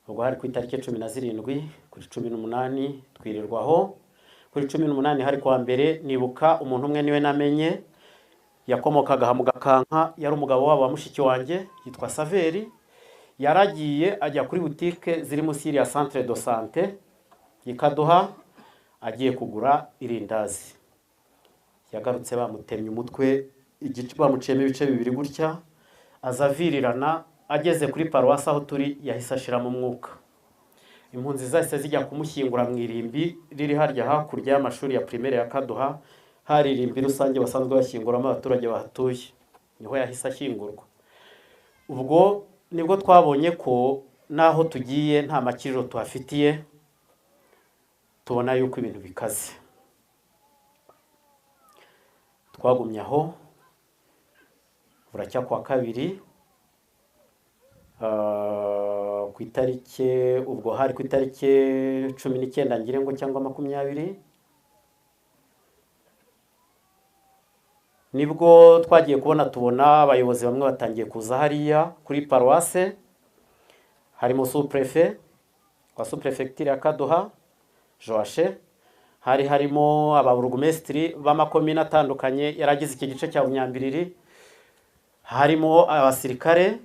Speaker 1: Ubwo hari ku itariki 17, kuri 18 twirirwaho. Kuri 18 hari kuwa mbere, nibuka umuntu umwe niwe namenye, yakomokaga mu Gakanka, yari umugabo wabo wa mushiki wanjye, yitwa Saveri. Yaragiye ajya kuri butike ziri munsi ya centre de santé y'Ikaduha, agiye kugura irindazi. Yagarutse bamutemye umutwe, bamuciyemo ibice bibiri gutya, azavirirana. Ageze kuri paruwasi aho turi, yahise ashira mu mwuka. Impunzi zahise zijya kumushyingura mu irimbi riri harya hakurya y'amashuri ya primaire ya Kaduha. Hari irimbi rusange basanzwe bashyinguramo abaturage bahatuye, niho yahise ashyingurwa. Ubwo nibwo twabonye ko naho tugiye nta makiriro tuhafitiye, tubona yuko ibintu bikaze. Twagumye aho buracya kuwa kabiri, ku itariki, ubwo hari ku itariki 19 ngire ngo cyangwa 20, nibwo twagiye tubona abayobozi bamwe batangiye kuza hariya kuri paruwase. Harimo sous-préfet wa sous-préfecture ya Kaduha, Joashe. Harimo ababurugumesitiri b'amakomine atandukanye yaragize iki gice cya Bunyambiriri. Harimo abasirikare.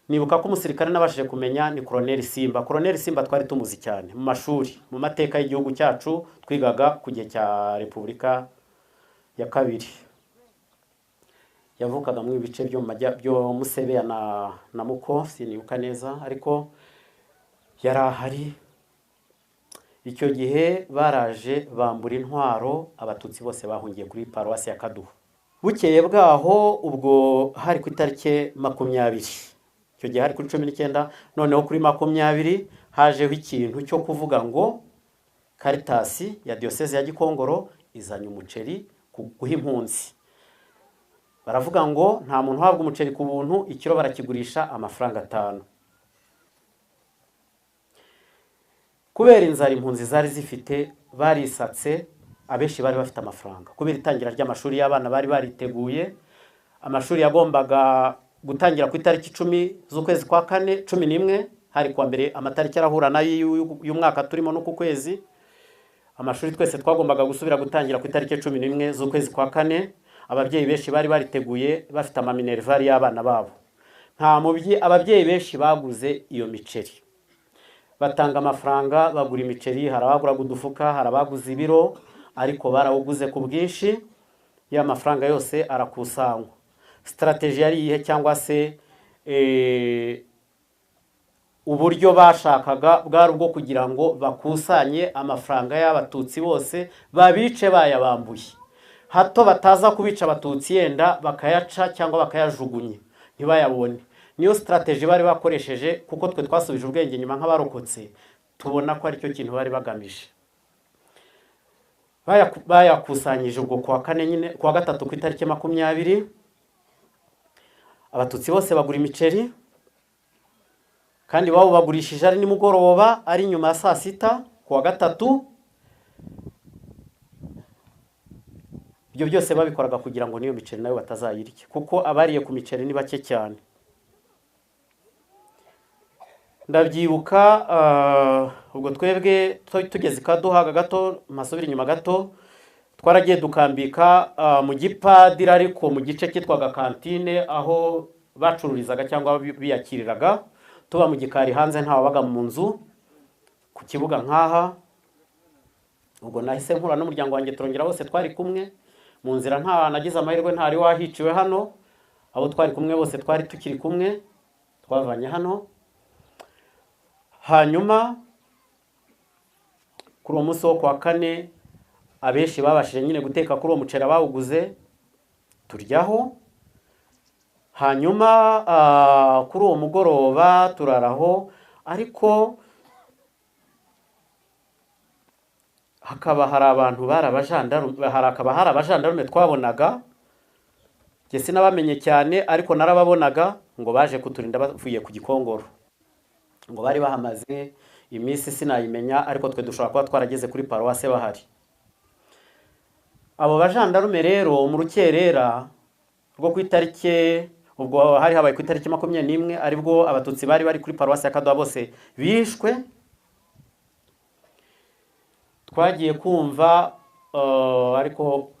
Speaker 1: Nibuka ko umusirikare nabashije kumenya ni Colonel Simba. Colonel Simba twari tumuzi cyane mu mashuri, mu mateka y'igihugu cyacu, twigaga ku gihe cya Repubulika ya kabiri. Yavukaga mu bice byo Musebeya na Muko, sinibuka neza, ariko yarahari. Icyo gihe baraje bambura intwaro abatutsi bose bahungiye kuri paruwasi ya Kaduha. Bukeye bwaho, ubwo hari ku itariki 20, icyo gihe hari kuri 19, noneho kuri 20 hajeho ikintu cyo kuvuga ngo Caritas ya diocese ya Gikongoro izanye umuceri guha impunzi. Baravuga ngo nta muntu uhabwa umuceri ku buntu, ikiro barakigurisha amafaranga 5. Kubera inzara impunzi zari zifite, barisatse, abenshi bari bafite amafaranga. Kubera itangira ry'amashuri y'abana bari bariteguye, amashuri yagombaga gutangira ku itariki 10 z'ukwezi kwa 4, 11, hari kuwa mbere amatariki arahura nayo y'umwaka turimo no ku kwezi. Amashuri twese twagombaga gusubira gutangira ku itariki 11 z'ukwezi kwa 4. Ababyeyi benshi bari bariteguye bafite amaminervari y'abana babo. Ababyeyi benshi baguze iyo miceri, batanga amafaranga bagura imiceri. Hari abaguraga udufuka, hari abaguze ibiro, ariko barawuguze ku bwinshi. Ya mafaranga yose arakusanywa. Strategy yari iyihe, cyangwa se uburyo bashakaga bwari ubwo kugira ngo bakusanye amafaranga y'abatutsi bose, babice bayabambuye, hato bataza kubica abatutsi yenda bakayaca cyangwa bakayajugunye ntibayabone. niyo strategy bari bakoresheje, kuko twe twasubije ubwenge nyuma nk'abarokotse, tubona ko ari cyo kintu bari bagamije. Bayakusanyije ubwo kuwa kane nyine, kuwa gatatu ku itariki 20, abatutsi bose bagura imiceri, kandi babo bagurishije ari nimugoroba, ari nyuma ya saa sita kuwa gatatu. Ibyo byose babikoraga kugira ngo niyo miceri nayo batazayirya, kuko abariye ku miceri ni bake cyane. Ndabyibuka ubwo twebwe tugeze Kaduhaga gato, masubira inyuma gato, twaragiye dukambika mu gipadiri, ariko mu gice cyitwaga kantine, aho bacururizaga cyangwa biyakiriraga. Tuba mu gikari hanze, nta wabaga mu nzu, ku kibuga nkaha. Ubwo nahise nkura n'umuryango wanjye, turongera bose twari kumwe mu nzira. Nta nagize amahirwe, ntari wahiciwe hano. Abo twari kumwe bose twari tukiri kumwe, twavanye hano. Hanyuma kuri uwo munsi wo kuwa kane, abenshi babashije nyine guteka kuri uwo muceri bawuguze, turyaho. Hanyuma kuri uwo mugoroba turaraho, ariko hakaba hari abantu hari abajandarume twabonaga, njye sinabamenye cyane, ariko narababonaga ngo baje kuturinda bavuye ku Gikongoro, ngo bari bahamaze iminsi sinayimenya, ariko twe dushobora kuba twarageze kuri paruwase bahari. Abo bajandarume rero mu rukerera rwo ku itariki, ubwo hari habaye ku itariki 21, aribwo abatutsi bari bari kuri paruwase ya Kaduha bose bishwe. Twagiye kumva ariko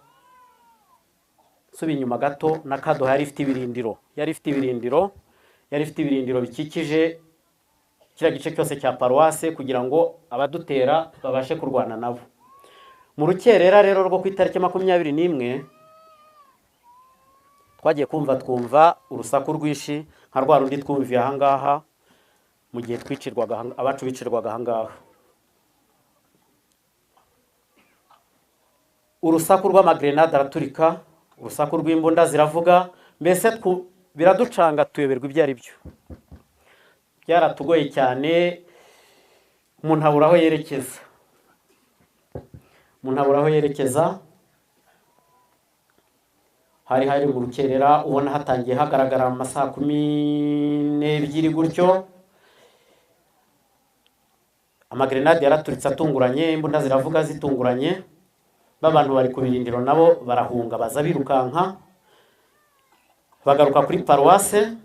Speaker 1: subi inyuma gato, na Kaduha yari ifite ibirindiro bikikije kiriya gice cyose cya paruwase, kugira ngo abadutera babashe kurwana nabo. Mu rukerera rero rwo ku itariki 21, twagiye twumva urusaku rwinshi nka rwa rundi twumviye ahangaha mu gihe abacu bicirwaga ahangaha. Urusaku rw'amagrenade araturika, urusaku rw'imbunda ziravuga, mbese biraducanga tuyoberwa ibyo ari byo. Byaratugoye cyane, umuntu abura aho yerekeza. Hari mu rukerera, ubona hatangiye hagaragara mu masaha 12 gutyo. Amagrenade yaraturitse atunguranye, imbunda ziravuga zitunguranye. Babantu bari ku birindiro nabo barahunga, baza birukanka, bagaruka kuri paruwase.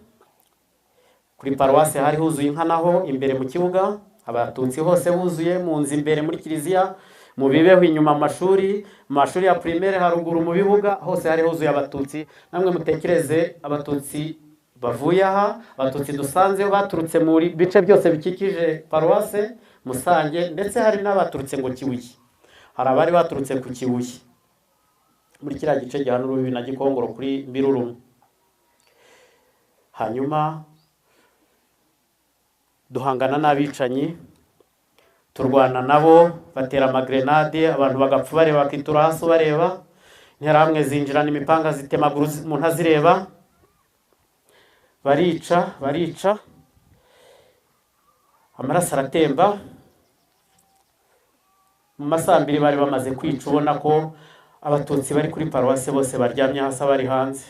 Speaker 1: Kuri paruwase hari huzuye inka naho imbere mu kibuga, abatutsi hose buzuye mu nzu imbere muri kiliziya, mu bibeho inyuma mu mashuri ya primaire haruguru mu bibuga hose hari huzuye abatutsi. Namwe mutekereze abatutsi bavuye aha, abatutsi dusanze baturutse muri bice byose bikikije paruwase Musange, ndetse hari n'abaturutse ngo Kibuye. Hari abari baturutse ku Kibuye muri kiriya gice gihana urubibi na Gikongoro kuri Mbirurumu. Hanyuma duhangana n'abicanyi, turwana nabo, batera amagrenade, abantu bagapfa bareba, bakitura hasi bareba. Interahamwe zinjirana imipanga zitemagura umuntu azireba, barica, amaraso aratemba. Mu masaha 2 bari bamaze kwica, ubona ko abatutsi bari kuri paruwase bose baryamye hasi, bari hanze.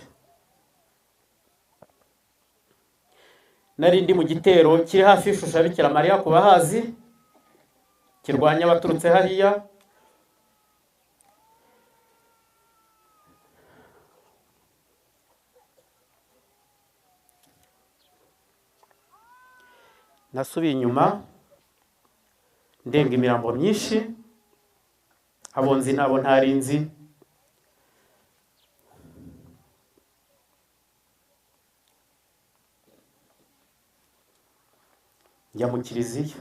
Speaker 1: Nari ndi mu gitero kiri hafi y'ishusho ya Bikira Mariya ku bahazi, kirwanya abaturutse hariya. Nasubiye inyuma ndenga imirambo myinshi, abonzi nabo ntarinzi. Njya mu kiliziya,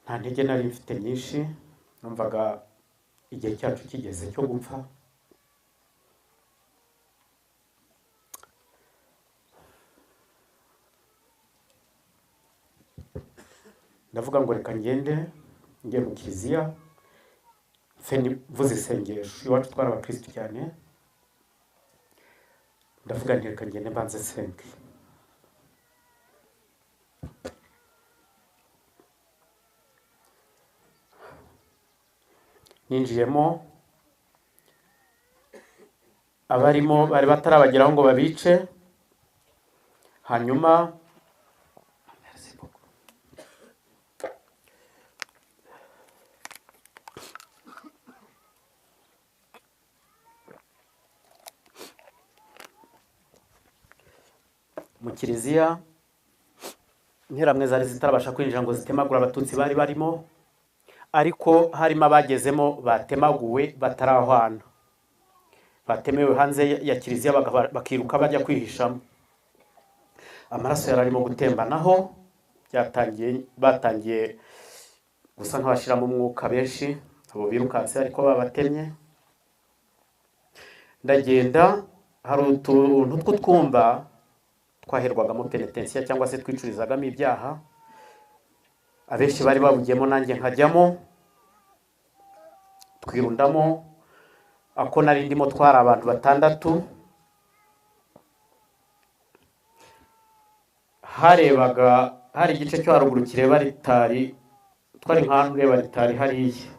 Speaker 1: nta ntege nari mfite nyinshi, numvaga igihe cyacu kigeze cyo gupfa. Ndavuga ngo reka njye mu kiliziya mvuze isengesho. Iwacu twari abakristo cyane, ndavuga nti reka ngende mbanze senge. Ninjiyemo, abarimo bari batarabageraho ngo babice, hanyuma mu kiliziya interamwe zari zitarabasha kwinjira ngo zitemagura abatutsi bari barimo, ariko harimo abagezemo batemaguwe batarahwana, batemewe hanze ya kiliziya bakiruka bajya kwihishamo. Amaraso yari arimo gutembanaho, batangiye gusa nk'abashiramo umwuka benshi, abo birukanse ariko babatemye. Ndagenda, hari utuntu tw'utwumba twaherwagamo penitensiya cyangwa se twicurizagamo ibyaha, abenshi bari babugiyemo nanjye nkajyamo, twirundamo. Ako nari ndimo twari abantu 6, hari igice cyo haruguru kireba ritari, twari nk'ahantu ureba ritari hariya,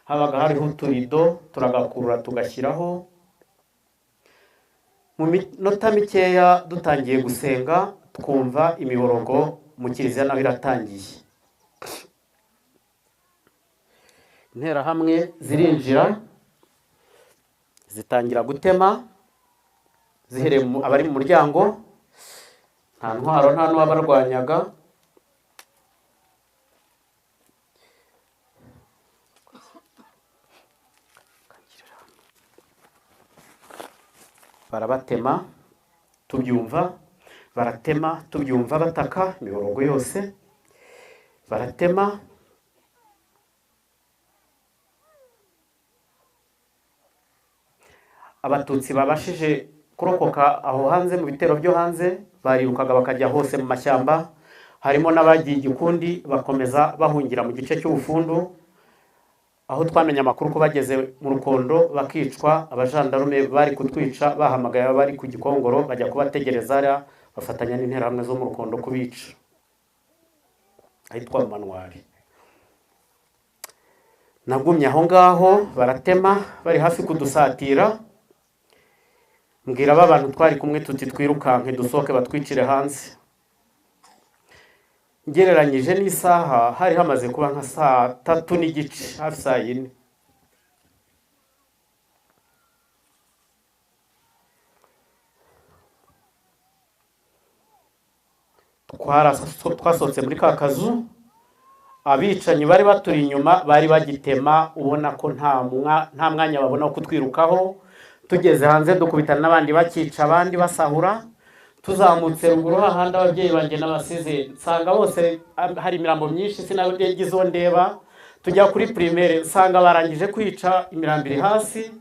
Speaker 1: habaga hariho uturido turagakurura tugashyiraho. Mu minota mikeya dutangiye gusenga, twumva imiborogo mu kiliziya naho iratangiye. Interahamwe zirinjira, zitangira gutema, zihereye abari mu muryango, nta ntwaro nta n'uwabarwanyaga. Barabatema tubyumva, baratema tubyumva, bataka imiborogo yose, baratema. Abatutsi babashije kurokoka aho hanze mu bitero byo hanze barirukaga bakajya hose mu mashyamba, harimo n'abagiye igikundi bakomeza bahungira mu gice cy'ubufundu, aho twamenye amakuru ko bageze mu Rukondo bakicwa. Abajandarume bari kutwica bahamagaye bari ku Gikongoro, bajya kubategereza, bafatanya n'interahamwe zo mu Rukondo kubica ahitwa Manwari. Nagumye aho ngaho, baratema, bari hafi kudusatira. Mbwira abantu twari kumwe tuti twirukanke dusohoke batwicire hanze. Ngereranyije n'isaha hari hamaze kuba nka saa 3:30, hafi saa 4. Twasohotse muri ka kazu, abicanyi bari baturi inyuma bari bagitema, ubona ko nta mwanya babona wo kutwirukaho. Tugeze hanze dukubitana n'abandi bakica, abandi basahura. Tuzamutse ruguru hahandi ababyeyi banjye n'abasize, nsanga bose hari imirambo myinshi sinagize izo ndeba. Tujya kuri primaire, nsanga barangije kwica, imirambo iri hasi.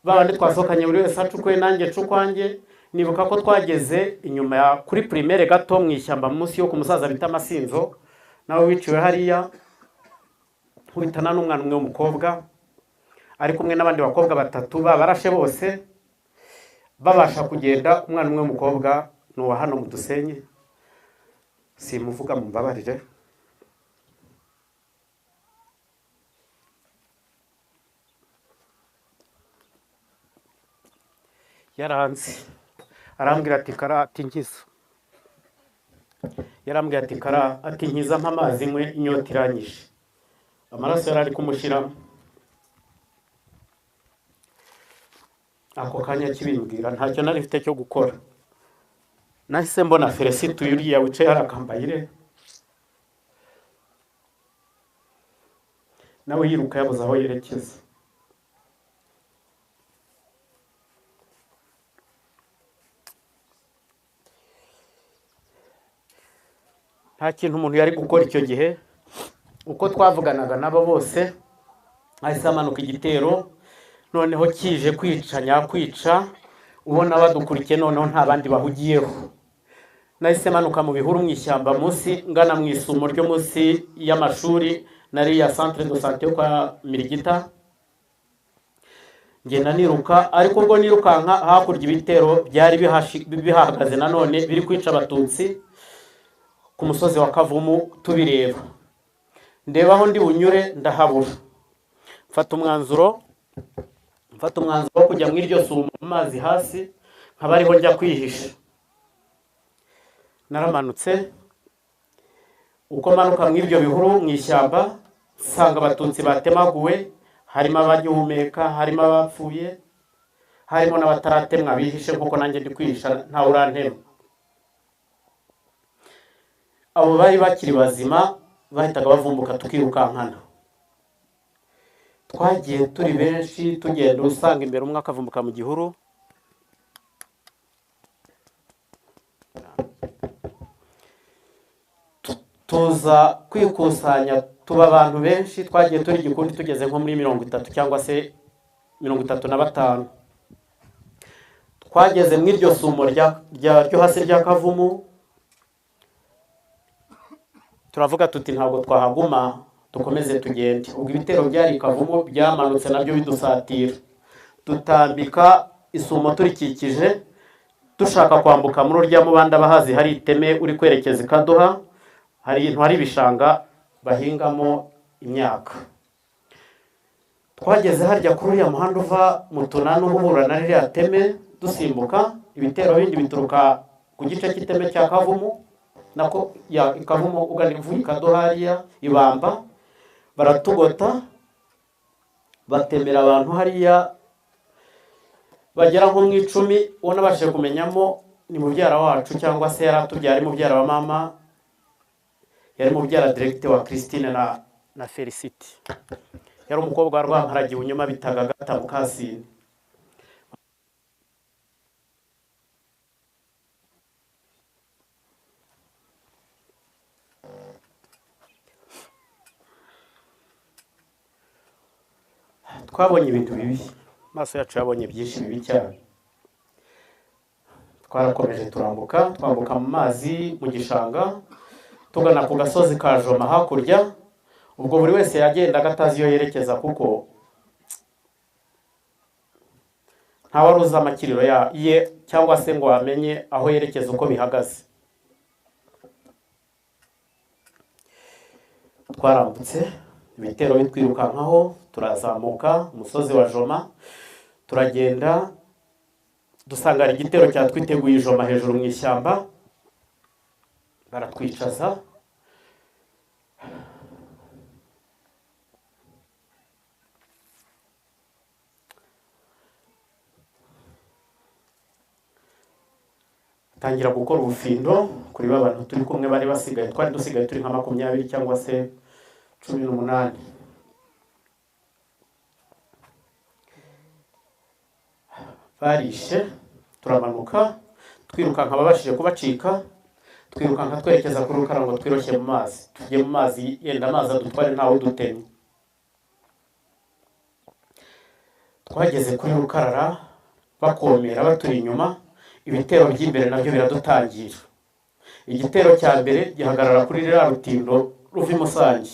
Speaker 1: Babandi twasohokanye buri wese acukwe, nanjye cukwanjye. Nibuka ko twageze inyuma ya kuri primaire gato mu ishyamba munsi yo ku musaza bita Masinzo, nawe wiciwe hariya, nkubitana n'umwana umwe w'umukobwa, ari kumwe n'abandi bakobwa 3 babarashe bose, babasha kugenda. Umwana umwe w'umukobwa n'uwa hano mu Dusenyi, simuvuga mumbabarire. Yaranze arambwira ati Kara, ati nkiza. Yarambwira ati Kara, ati nkiza mpa amazi mwe, inyota iranyishe. Amaraso yari ari kumushiramo. Ako kanya kibimbwira ntacyo nari mfite cyo gukora. Nahise mbona Felicite yuriya wicaye harakambayire, nawe yiruka yabuze aho yerekeza. Nta kintu umuntu yari gukora icyo gihe. Uko twavuganaga nabo bose, ahise amanuka igitero, noneho kije kwica nyakwica, ubona badukurikiye noneho nta bandi bahugiyeho. Nahise manuka mu bihuru mu ishyamba munsi, ngana mu isumo ryo munsi y'amashuri nari ya centre de santé kwa Mirigita. ngenda niruka, ariko ubwo nirukanka hakurya ibitero byari bihagaze nanone biri kwica abatutsi ku musozi wa Kavumu tubireba. Ndeba aho ndi bunyure ndahabura, mfata umwanzuro wo kujya muri iryo sumo mu mazi hasi, nkaba ariho njya kwihisha. Naramanutse, uko manuka mu ibyo bihuru mu ishyamba, nsanga abatutsi batemaguwe, harimo abagihumeka, harimo abapfuye, harimo n'abataratemwa bihishe kuko nanjye ndi kwihisha ntawe urantema. Abo bari bakiri bazima bahitaga bavumbuka tukirukankana. Twagiye turi benshi tugenda, usanga imbere umwe akavumbuka mu gihuru, tuza kwikusanya tuba abantu benshi. Twagiye turi igikundi tugeze nko muri 30 cyangwa se 35. Twageze mu iryo sumo ryo hasi rya Kavumu, turavuga tuti ntabwo twahaguma, dukomeze tugende. Ubwo ibitero byari Kavumu byamanutse nabyo bidusatira, tutambika isumo turikikije dushaka kwambuka muri urya mubanda bahazi hari iteme uri kwerekeza Kaduha, hari ibishanga bahingamo imyaka. Twageze harya kuri uriya muhanda uva mu Tunanu uhura na ririya teme, dusimbuka. Ibitero bindi bituruka ku gice cy'iteme cya Kavumu, nako ya Kavumu ugana ivuye Kaduha hariya Ibamba, baratugota batemera abantu hariya bagera nko mu 10. Uwo nabashije kumenyamo ni mubyara wacu, cyangwa se yaratubyara mubyara wa mama, yari mubyara directeur wa Christine na Felicity. Yari umukobwa wa Rwamparagiye unyuma bitaga Gata Mukasine. Twabonye ibintu bibi, maso yacu yabonye byinshi bibi cyane. Twarakomeje twambuka mu mazi mu gishanga tugana ku gasozi ka Joma hakurya. Ubwo buri wese yagendaga atazi iyo yerekeza, kuko nta wari uzi amakiriro ye cyangwa se ngo amenye aho yerekeza uko bihagaze. Twarambutse, ibitero bitwirukankaho, turazamuka umusozi wa Joma, turagenda dusanga igitero cyatwiteguye Joma hejuru mu ishyamba, baratwicaza. Tangira gukora ubufindo kuri abantu turi kumwe bari basigaye. Twari dusigaye turi nka 20 cyangwa se 18. Barishe, turamanuka twirukanka, babashije kubacika, twirukanka twerekeza kuri Rukara ngo twiroshye mu mazi. Tugiye mu mazi, yenda amazi adutware ntawe dutemye. Twageze kuri Rukarara bakomera baturi inyuma, ibitero by'imbere nabyo biradutangira. Igitero cya mbere gihagarara kuri rya rutindo ruva i Musange.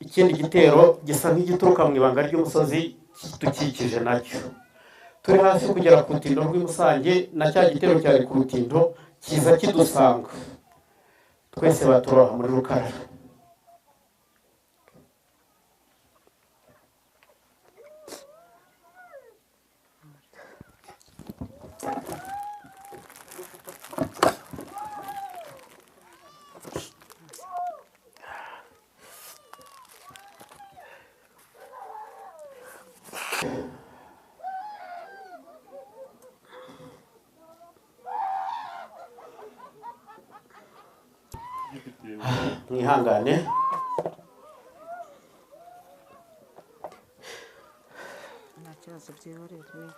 Speaker 1: Ikindi gitero gisa nk'igituruka mu ibanga ry'umusozi dukikije nacyo. Turi hafi kugera ku rutindo rw'i Musange, na cya gitero cyari ku rutindo kiza kidusanga. Twese baturoha muri Rukarara. Mwihangane,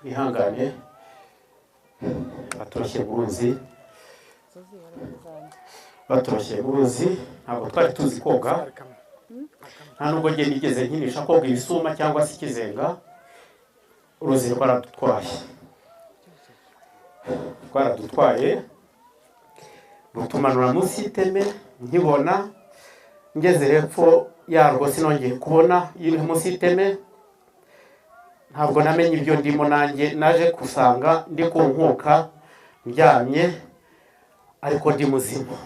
Speaker 1: mwihangane, batoroshye uruzi, ntabwo twari tuzi koga. Nta nubwo njye nigeze nkinisha koga ibisuma cyangwa se ikizenga. Uruzi rwaradutwaye rutumanura munsi y'iteme. Nkibona ngeze hepfo yarwo sinongeye kubona iri munsi y'iteme, ntabwo namenye ibyo ndimo, nanjye naje kusanga ndi ku nkuka ndyamye ariko ndi muzima.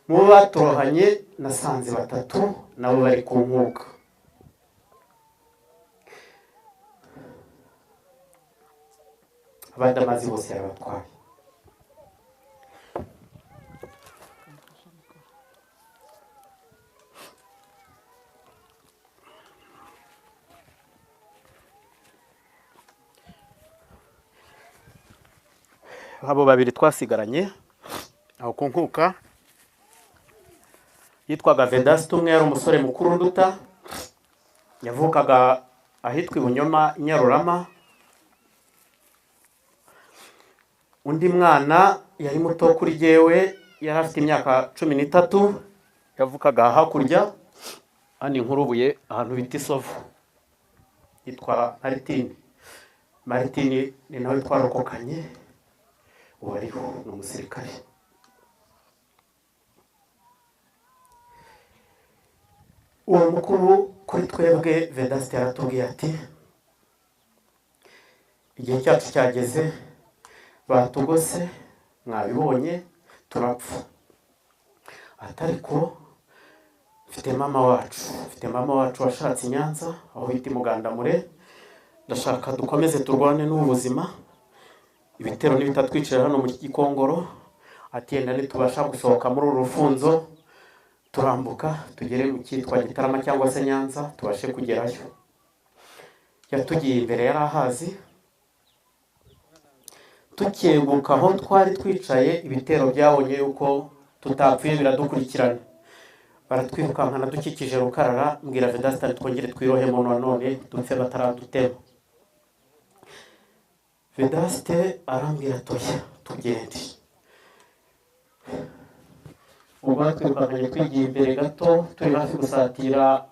Speaker 1: Mu baturohanye nasanze 3 nabo bari ku nkuka. Abandi amazi bose yarabatwaye. Abo babiri twasigaranye aho ku nkuka yitwaga Vedaste, umwe yari umusore mukuru nduta, yavukaga ahitwa Ibunyoma Nyarurama. Undi mwana yari muto kuri jewe, yari afite imyaka 13, yavukaga hakurya ani Nkurubuye ahantu bita Isovu, yitwa Maritini. Ni nawe twarokokanye, wariho n'umusirikare. Uwo mukuru kuri twebwe Vedaste yaratubwiye ati igihe cyacu cyageze, batugose, mwabibonye, turapfa. Atariko mfite mama wacu washatse i Nyanza aho bita Mugandamure, ndashaka dukomeze turwane n'ubuzima, ibitero nibitatwicira hano mu Gikongoro, ati yenda nitubasha gusohoka muri urufunzo turambuka tugere mu cyitwa Gitarama cyangwa se Nyanza tubashe kugerayo. Yatugiye imbere yarahazi, tukeguka aho twari twicaye, ibitero byabonye yuko tutapfuye biradukurikirana, baratwirukankana dukikije Rukarara. Mbwira Vedaste twongere twirohemo none dupfe bataradutema. Vedaste arambwira toya tugende. Ubwo twirukankanye twigiye imbere gato, turi hafi gusatira,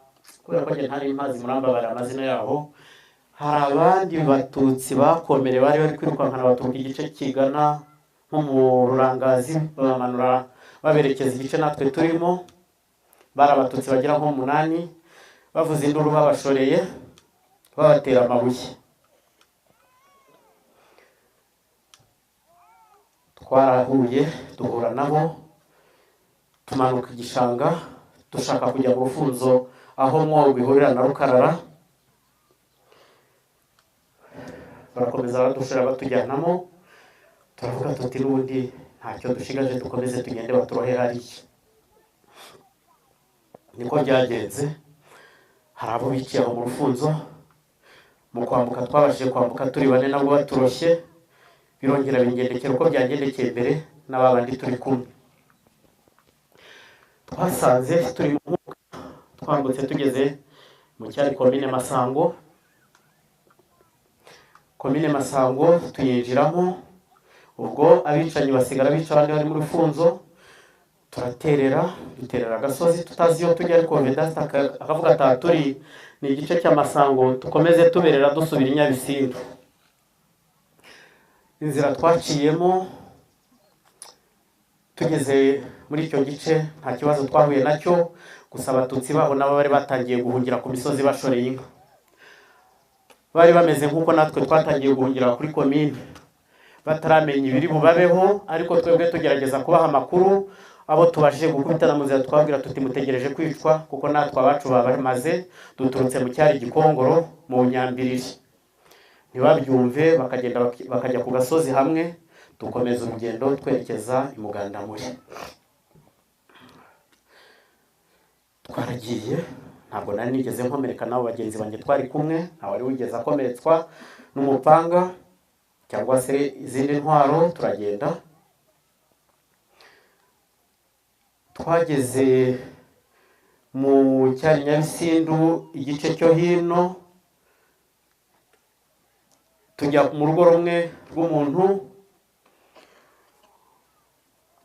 Speaker 1: kubera ko ntari imazi murambabara amazina yaho. Hari abandi batutsi bakomere bari kwirukankana baturuka igice kigana nko mu Rurangazi, bamanura baberekeza igice natwe turimo. Bari abatutsi bagira nko 8, bavuze induru babashoreye, babatera amabuye. Twarahuye duhura nabo, tumanuka igishanga dushaka kujya mu rufunzo aho Mwogo ihurira na Rukarara. Barakomeza badushira batujyanamo, turavuga tuti n'ubundi ntacyo dushigaje, dukomeze tugende baturohe hariya. Niko byagenze. Hari abo biciye aho mu rufunzo, mu kwambuka twabashije kwambuka turi 4 nabwo baturoshye, birongera bingendekera uko byagendekeye mbere n'ababandi turi kumwe. Twasanze turi mu nkuka, twambutse tugeze mu cyari komine Masango. Komine Masango tuyinjiramo, ubwo abicanyi basigara bica abandi bari mu rufunzo. Turaterera agasozi tutazi iyo tujya, ariko Vedaste akavuga ati turi ni igice cy'Amasango, tukomeze tuberera dusubira i Nyabisindu. Inzira twaciyemo tugeze muri icyo gice nta kibazo twahuye nacyo, gusa abatutsi baho nabo bari batangiye guhungira ku misozi bashoreye inka. Bari bameze nk'uko natwe twatangiye guhungira kuri komine, bataramenya ibiri bubabeho, ariko twebwe tugerageza kubaha amakuru. Abo tubashije gukubitana mu nzira twabwira tuti mutegereje kwicwa, kuko natwe abacu babamaze, duturutse mu cyari Gikongoro mu Nyambiriri. Ntibabyumve, bakajya ku gasozi hamwe, dukomeza urugendo twerekeza i Mugandamure. Twaragiye, ntabwo nari nigeze nkomereka nabo bagenzi banjye twari kumwe, nta wari wigeze akomeretswa n'umupanga cyangwa se izindi ntwaro. Turagenda, twageze mu cyari Nyabisindu igice cyo hino, tujya mu rugo rumwe rw'umuntu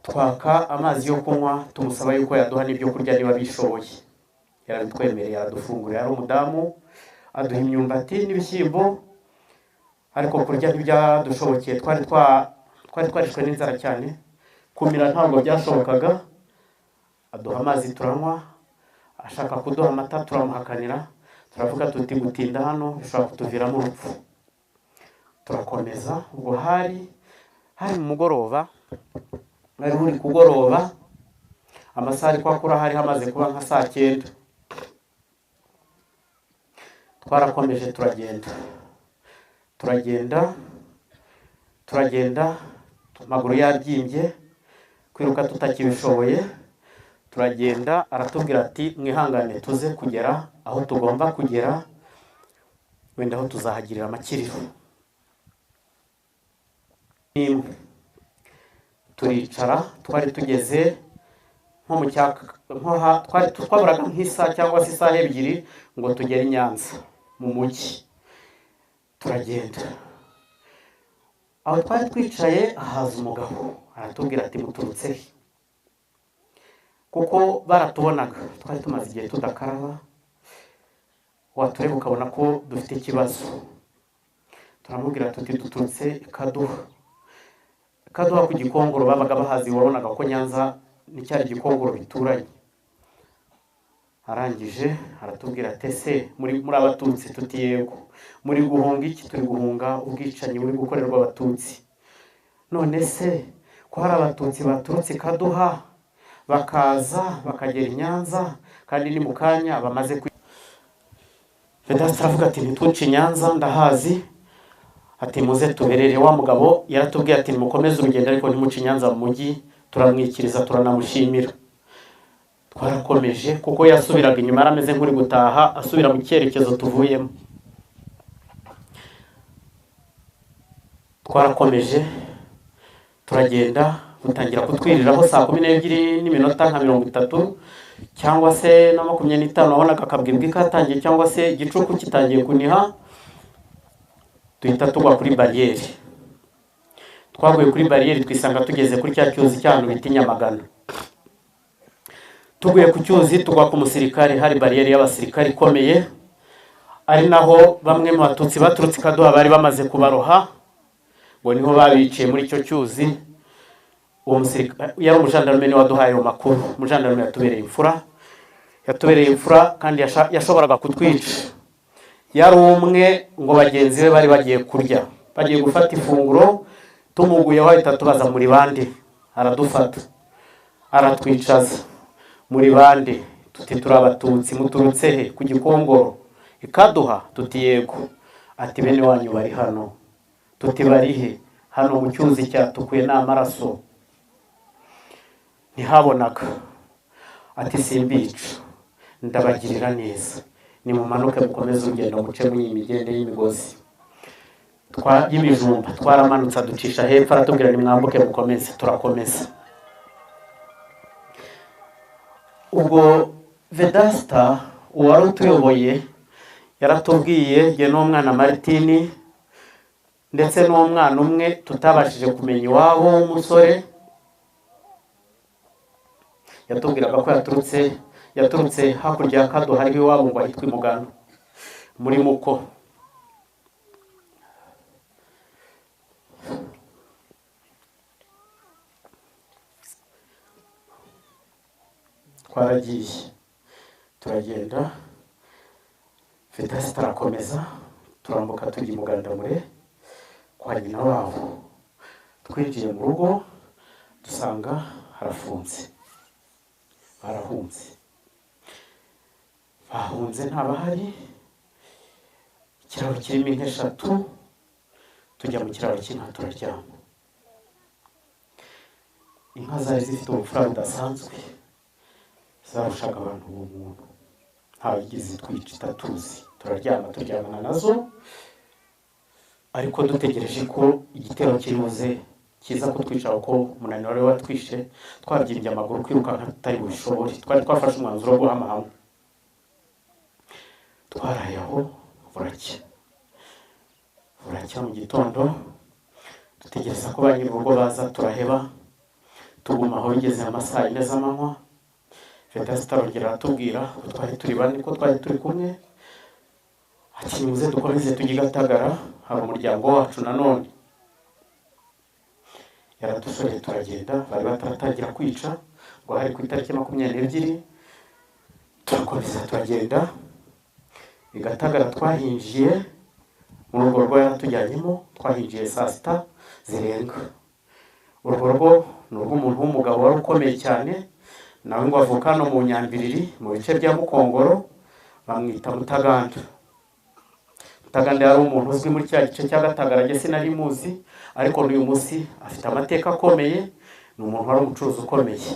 Speaker 1: twaka amazi yo kunywa, tumusaba yuko yaduha n'ibyo kurya niba bishoboye. Yarabitwemereye, yaradufungurira. Ari umudamu, aduha imyumbati n'ibishyimbo, ariko kurya ntibyadushobokeye, twari twarishwe n'inzara cyane, kumira ntabwo byashobokaga. Aduha amazi turanywa, ashaka kuduha amata turamuhakanira, turavuga tuti gutinda hano bishobora kutuviramo urupfu. Turakomeza. Ubwo hari mu mugoroba, ari muri kugoroba, amasaha ari kwakura hari hamaze kuba nka saa 9. Twarakomeje turagenda amaguru yabyimbye, kwiruka tutakibishoboye. Turagenda, aratubwira ati mwihangane tuze kugera aho tugomba kugera, wenda aho tuzahagirira amakiriro. Turicara, twari tugeze nko mu twaburaga nk'isaha cyangwa se isaha 2 ngo tugere i Nyanza mu mujyi. Turagenda, aho twari twicaye haza umugabo aratubwira ati muturutse he, kuko baratubonaga twari tumaze igihe tudakaraba, watureba ukabona ko dufite ikibazo. Turamubwira tuti duturutse Kaduha ku Gikongoro, babaga bahazi, wabonaga ko Nyanza n'icyari Gikongoro bituranye. Arangije aratubwira ati ese muri abatutsi? Tuti yego. Muri guhunga iki? Turi guhunga ubwicanyi buri gukorerwa abatutsi. None se ko hari abatutsi baturutse Kaduha bakaza bakagera i Nyanza kandi ni mu kanya bamaze Vedaste aravuga ati ntituce i Nyanza, ndahazi. Ati muze tuberere. Wa mugabo yaratubwiye ati mukomeze urugendo ariko ntimuce i Nyanza mu mujyi. Turamwikiriza, turanamushimira. Twarakomeje kuko yasubiraga inyuma, arameze nk'uri gutaha asubira mu cyerekezo tuvuyemo. Twarakomeje turagenda, butangira kutwiriraho saa 12 n'iminota nka 30 cyangwa se na 25. Wabonaga akabwibwi katangiye cyangwa se igicuku kitangiye kuniha, duhita tugwa kuri bariyeri. Twaguye kuri bariyeri, twisanga tugeze kuri cya cyuzi cy'ahantu bita Nyamagana. Tuguye ku cyuzi tugwa ku musirikare, hari bariyeri y'abasirikare ikomeye, ari naho bamwe mu batutsi baturutse Kaduha bari bamaze kubaroha, ngo niho babiciye muri icyo cyuzi. Uwo musirikare yari umujandarume waduhaye ayo makuru. Umujandarume yatubereye imfura kandi yashoboraga kutwica. Yari umwe ngo bagenzi be bari bagiye kurya, bagiye gufata ifunguro, tumuguye wahita tubaza muri bande, aradufata aratwicaza. Muri bande? Tuti turi abatutsi. Muturutse he? Ku Gikongoro, i Kaduha? Tuti yego. Ati bene wanyu bari hano? Tuti bari he? Hano mu cyuzi cyatukuye n'amaraso ntihabonaga. Ati simbica, ndabagirira neza, nimumanuke mukomeze urugendo muce mu imigende y'imigozi y'ibijumba. Twaramanutse ducisha hepfo, aratubwira nimwambuke mukomeze. Turakomeza. Ubwo Vedasta uwari utuyoboye yaratubwiye, jye n'umwana Martini ndetse n'umwana umwe tutabashije kumenya iwabo w'umusore, yatubwiraga ko yaturutse hakurya ya Kaduha hariho iwabo ngo ahitwa i Mugano muri Muko. Twaragiye turagenda, Vedasta arakomeza, turambuka tujya i Mugandamure kwa nyina wabo. Twinjiye mu rugo dusanga harafunze, bahunze ntabahari. Ikiraro kirimo inka 3, tujya mu kiraro cy'inka turaryama. Inka zari zifite ubupfura budasanzwe, zarushaga abantu ubumuntu, ntayigize twica itatuzi. Turyamana nazo, ariko dutegereje ko igitero kibuze kiza kutwica, uko umunaniro wari watwishe. Twabyimbye amaguru, kwirukanka tutari bubishobore. Twari twafashe umwanzuro wo guhama hamwe. Twaraye aho buracya mu gitondo, dutegereza ko ba nyir'urugo baza, turaheba tuguma aho bigeze amasaha 4 z'amanywa. Vedasta arongera aratubwira, twari turi bane ko twari turi kumwe, ati nimuze dukomeze tujye i Gatagara, hari umuryango wacu nanone. Yaradushoreye turagenda, bari bataratangira kwica ngo hari ku itariki 22. Turakomeza turagenda, Gatagara twahinjiye mu rugo rwo yaratujyanyemo, twahinjiye saa sita zirenga. Urwo rugo ni urw'umuntu w'umugabo wari ukomeye cyane, nawe ngo avuka no mu Nyambiriri mu bice bya Mukongoro, bamwita Mutaganda. Mutaganda yari umuntu uzwi muri cya gice cya Gatagara, njye sinari muzi, ariko n'uyu munsi afite amateka akomeye, ni umuntu wari umucuruzi ukomeye.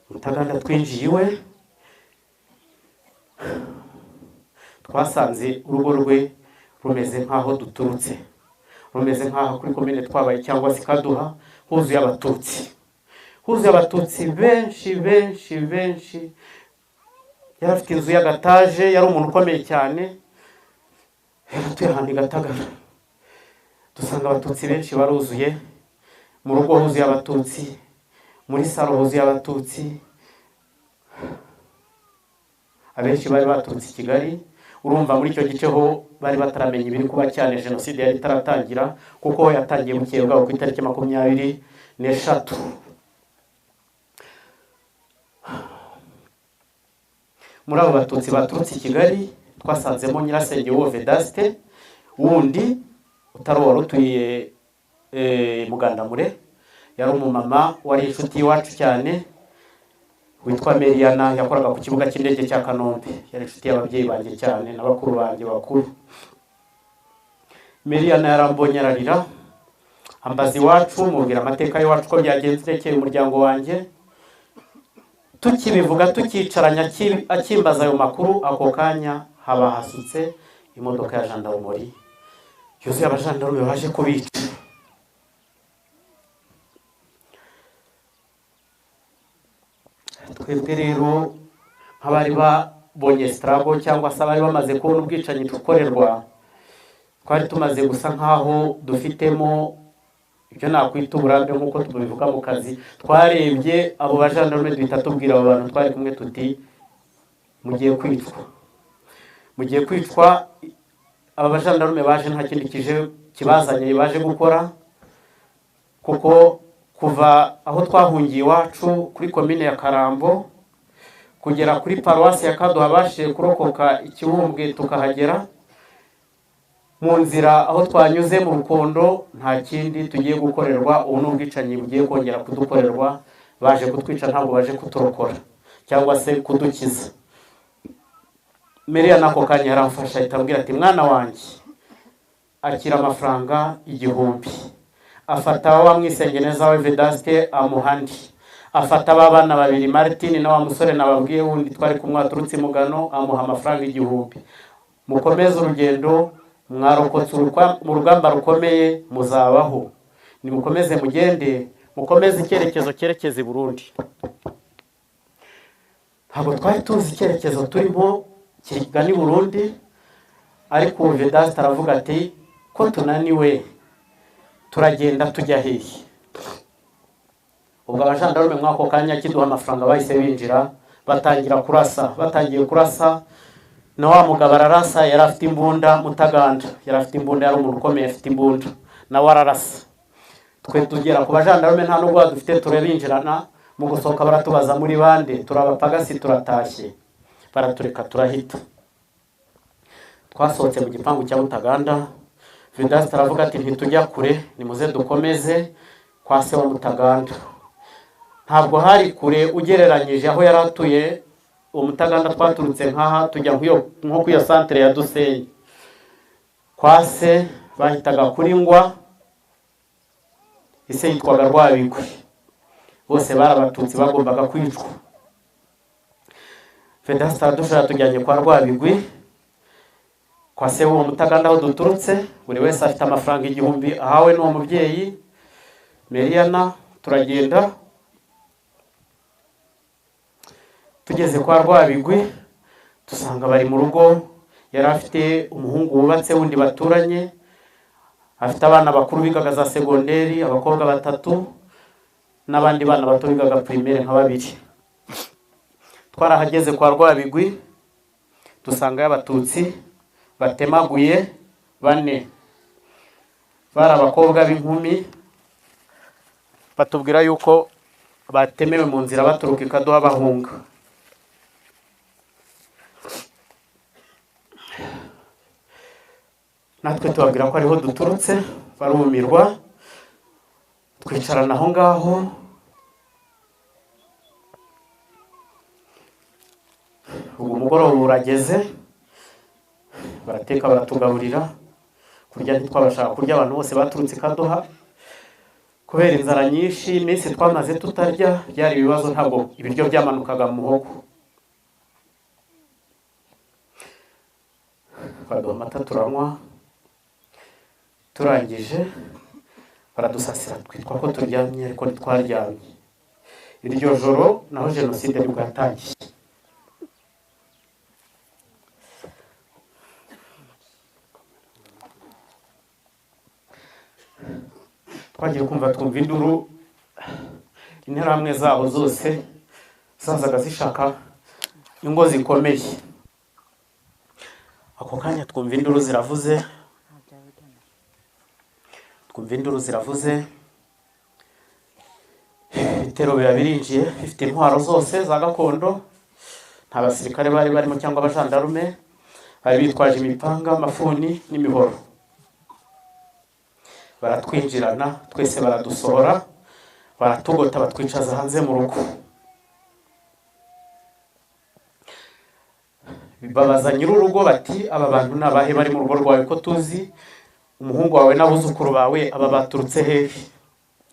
Speaker 1: Mutaganda twinjiye iwe, twasanze urugo rwe rumeze nk'aho duturutse, rumeze nk'aho kuri komine twabaye cyangwa se Kaduha, huzuye abatutsi, huzuye abatutsi benshi benshi benshi. Yari afite inzu y'agataje, yari umuntu ukomeye cyane, yaratuye ahantu i Gatagara. Dusanga abatutsi benshi baruzuye, mu rugo huzuye abatutsi, muri salo huzuye abatutsi, abenshi bari baturutse i Kigali. Urumva muri icyo gice ho bari bataramenya ibiri kuba cyane, jenoside yari itaratangira, kuko yatangiye bukeye bwabo ku itariki 23. Muri abo batutsi baturutse i Kigali twasanzemo nyirasenge w'uwo Vedaste wundi utari wari utuye Mugandamure, yari umumama wari inshuti iwacu cyane, witwa Meriana, yakoraga ku kibuga cy'indege cya Kanombe, yari inshuti y'ababyeyi banjye cyane n'abakuru banjye bakuru. Meriana yarambonye ararira, ambaza iwacu, mubwira amateka y'iwacu ko byagenze rekeye umuryango wanjye. Tukibivuga tukicaranya akimbaza ayo makuru, ako kanya haba hasutse imodoka ya gendarmerie yuzuye abajandarume baje kubica. Twebwe rero nk'abari babonye strabo cyangwa se abari bamaze kubona ubwicanyi dukorerwa, twari tumaze gusa nk'aho dufitemo ibyo nakwita uburambe nk'uko tubivuga mu kazi. Twarebye abo bajandarume duhita tubwira abo bantu twari kumwe tuti mugiye kwicwa, mugiye kwicwa. Aba bajandarume baje nta kindi kibazanye baje gukora, kuko kuva aho twahungiye iwacu kuri komine ya Karambo kugera kuri paruwasi ya Kaduha babashije kurokoka Ikibumbwe tukahagera. Mu nzira aho twanyuze mu Rukondo nta kindi tugiye gukorerwa, ubu n'ubwicanyi bugiye kongera kudukorerwa. Baje kutwica, ntabwo baje kuturokora cyangwa se kudukiza. Meriya nako kanya yaramfasha ahita ambwira ati mwana wanjye akira amafaranga 1000, afata wa mwisengeneza we Vedaste amuhandi, afata abana babiri Martin na wa musore nababwiye wundi twari kumwe turutse Mugano, amuha amafaranga 1000. Mukomeze urugendo, mwarokotse mu rugamba rukomeye, muzabaho, nimukomeze mugende, mukomeze icyerekezo cyerekeze i Burundi. Ntabwo twari tuzi icyerekezo turimo kigana i Burundi, ariko Vedaste aravuga ati ko tunaniwe turagenda tujya hehe. Ubwo abajandarume mwako kanya kiduha amafaranga bahise binjira, batangira kurasa. Batangiye kurasa na wa mugabo ararasa, yari afite imbunda. Mutaganda yari afite imbunda, yari umuntu ukomeye afite imbunda, nawe ararasa. Twe tugera ku bajandarume nta nubwo dufite, turabinjirana. Mu gusohoka baratubaza muri bande, turabapagasi, turatashye, baratureka turahita. Twasohotse mu gipangu cya Mutaganda. Vedaste aravuga ati ntitujya kure, nimuze dukomeze kwa se wa Mutaganda. Ntabwo hari kure ugereranyije aho yaratuye Mutaganda. Twaturutse nkaha tujya nko ku iyo centre ya Dusenyi. Kwa se bahitaga kuri Ngwa, ise yitwaga Rwabigwi. Bose barabatutsi bagombaga kwicwa. Vedaste adushaka tujyanye kwa Rwabigwi, kwa se w'uwo Mutaganda aho duturutse. Buri wese afite amafaranga 1000 ahawe n'uwo mubyeyi Meriana. Turagenda, tugeze kwa Rwabigwi dusanga bari mu rugo. Yari afite umuhungu wubatse wundi baturanye, afite abana bakuru bigaga za segonderi, abakobwa 3 n'abandi bana bato bigaga primaire nka 2. Twarahageze kwa Rwabigwi dusanga y'abatutsi batemaguye 4, bari abakobwa b'inkumi. Batubwira yuko batemewe mu nzira baturuka Kaduha bahunga. natwe tubabwira ko ariho duturutse, barumirwa, twicarana aho ngaho. Ubu umugoroba urageze, barateka baratugaburira. Kurya ntitwabashaka kurya, abantu bose baturutse Kaduha kubera inzara nyinshi. Iminsi twamaze tutarya byari ibibazo, ntabwo ibiryo byamanukaga mu muhogo. Baduha amata turanywa, turangije baradusasira, twitwa ko turyamye ariko ntitwaryamye. Iryo joro naho jenoside nibwo yatangiye. Twagiye twumva induru, interahamwe zabo zose zazaga zishaka ingo zikomeye. Ako kanya twumva induru ziravuze, ibitero biba birinjiye bifite intwaro zose za gakondo. Nta basirikare bari barimo cyangwa abajandarume, bari bitwaje imipanga, amafuni n'imihoro. Baratwinjirana twese, baradusohora, baratugota, batwicaza hanze mu rugo. Babaza nyir'urugo bati, aba bantu ni abahe bari mu rugo rwawe, ko tuzi umuhungu wawe n'abuzukuru bawe, aba baturutse hehe?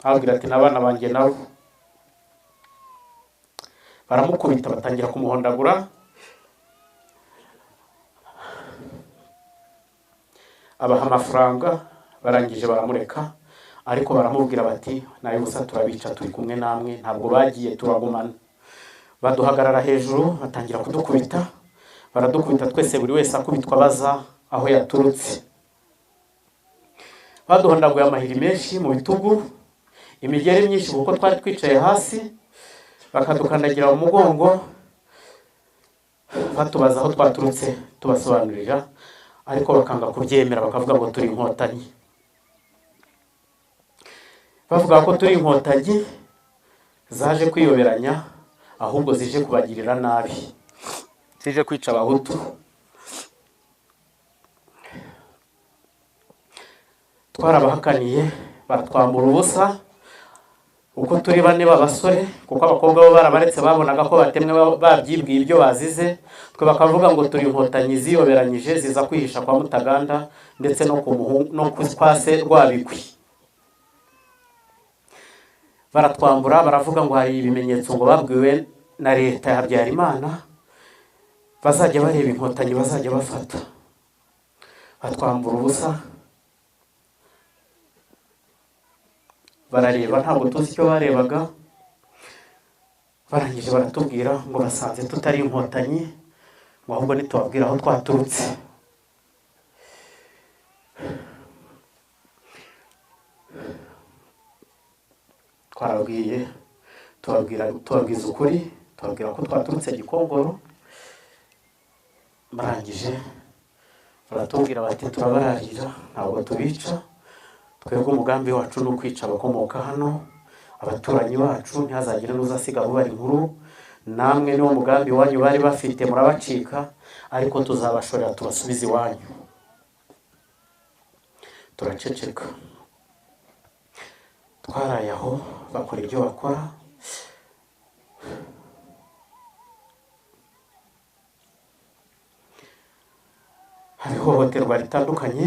Speaker 1: Ababwira ati, n'abana banjye nabo. Baramukubita, batangira kumuhondagura. Abaha amafaranga, barangije baramureka, ariko baramubwira bati, nayo gusa turabica, turi kumwe namwe, ntabwo bagiye, turagumana. Baduhagarara hejuru, batangira kudukubita, baradukubita twese, buri wese akubitwa baza aho yaturutse. Baduhondaguye amahiri menshi mu bitugu, imigeri myinshi kuko twari twicaye hasi, bakadukandagira mu mugongo, batubaza aho twaturutse, tubasobanurira, ariko bakanga kubyemera, bakavuga ngo turi inkotanyi. Bavuga ko turi inkotanyi zaje kwiyoberanya, ahubwo zije kubagirira nabi, zije kwica abahutu. Twarabahakaniye, baratwambura ubusa, uko turi bane b'abasore, kuko abakobwa bo barabaretse, babonaga ko batemwe, babyibwiye ibyo bazize. Twe bakavuga ngo turi inkotanyi ziyoberanyije, ziza kwihisha kwa Mutaganda ndetse no kwa se Rwabigwi. Baratwambura, baravuga ngo hari ibimenyetso ngo babwiwe na leta ya Habyarimana, bazajya bareba inkotanyi bazajya bafata. Batwambura ubusa, barareba, ntabwo tuzi icyo barebaga. Barangije baratubwira ngo basanze tutari inkotanyi, ngo ahubwo nitubabwira aho twaturutse. Twarabwiye, tubabwiza ukuri, tubabwira ko twaturutse Gikongoro. Barangije baratubwira bati, turabararira, ntabwo tubica, twebwe umugambi wacu ni ukwica abakomoka hano, abaturanyi bacu, ntihazagire n'uzasiga bubara inkuru. Namwe niwo mugambi wanyu bari bafite, murabacika, ariko tuzabashorera tubasubize iwanyu. Turaceceka. Twaraye aho, bakora ibyo bakora. Hari ihohoterwa ritandukanye.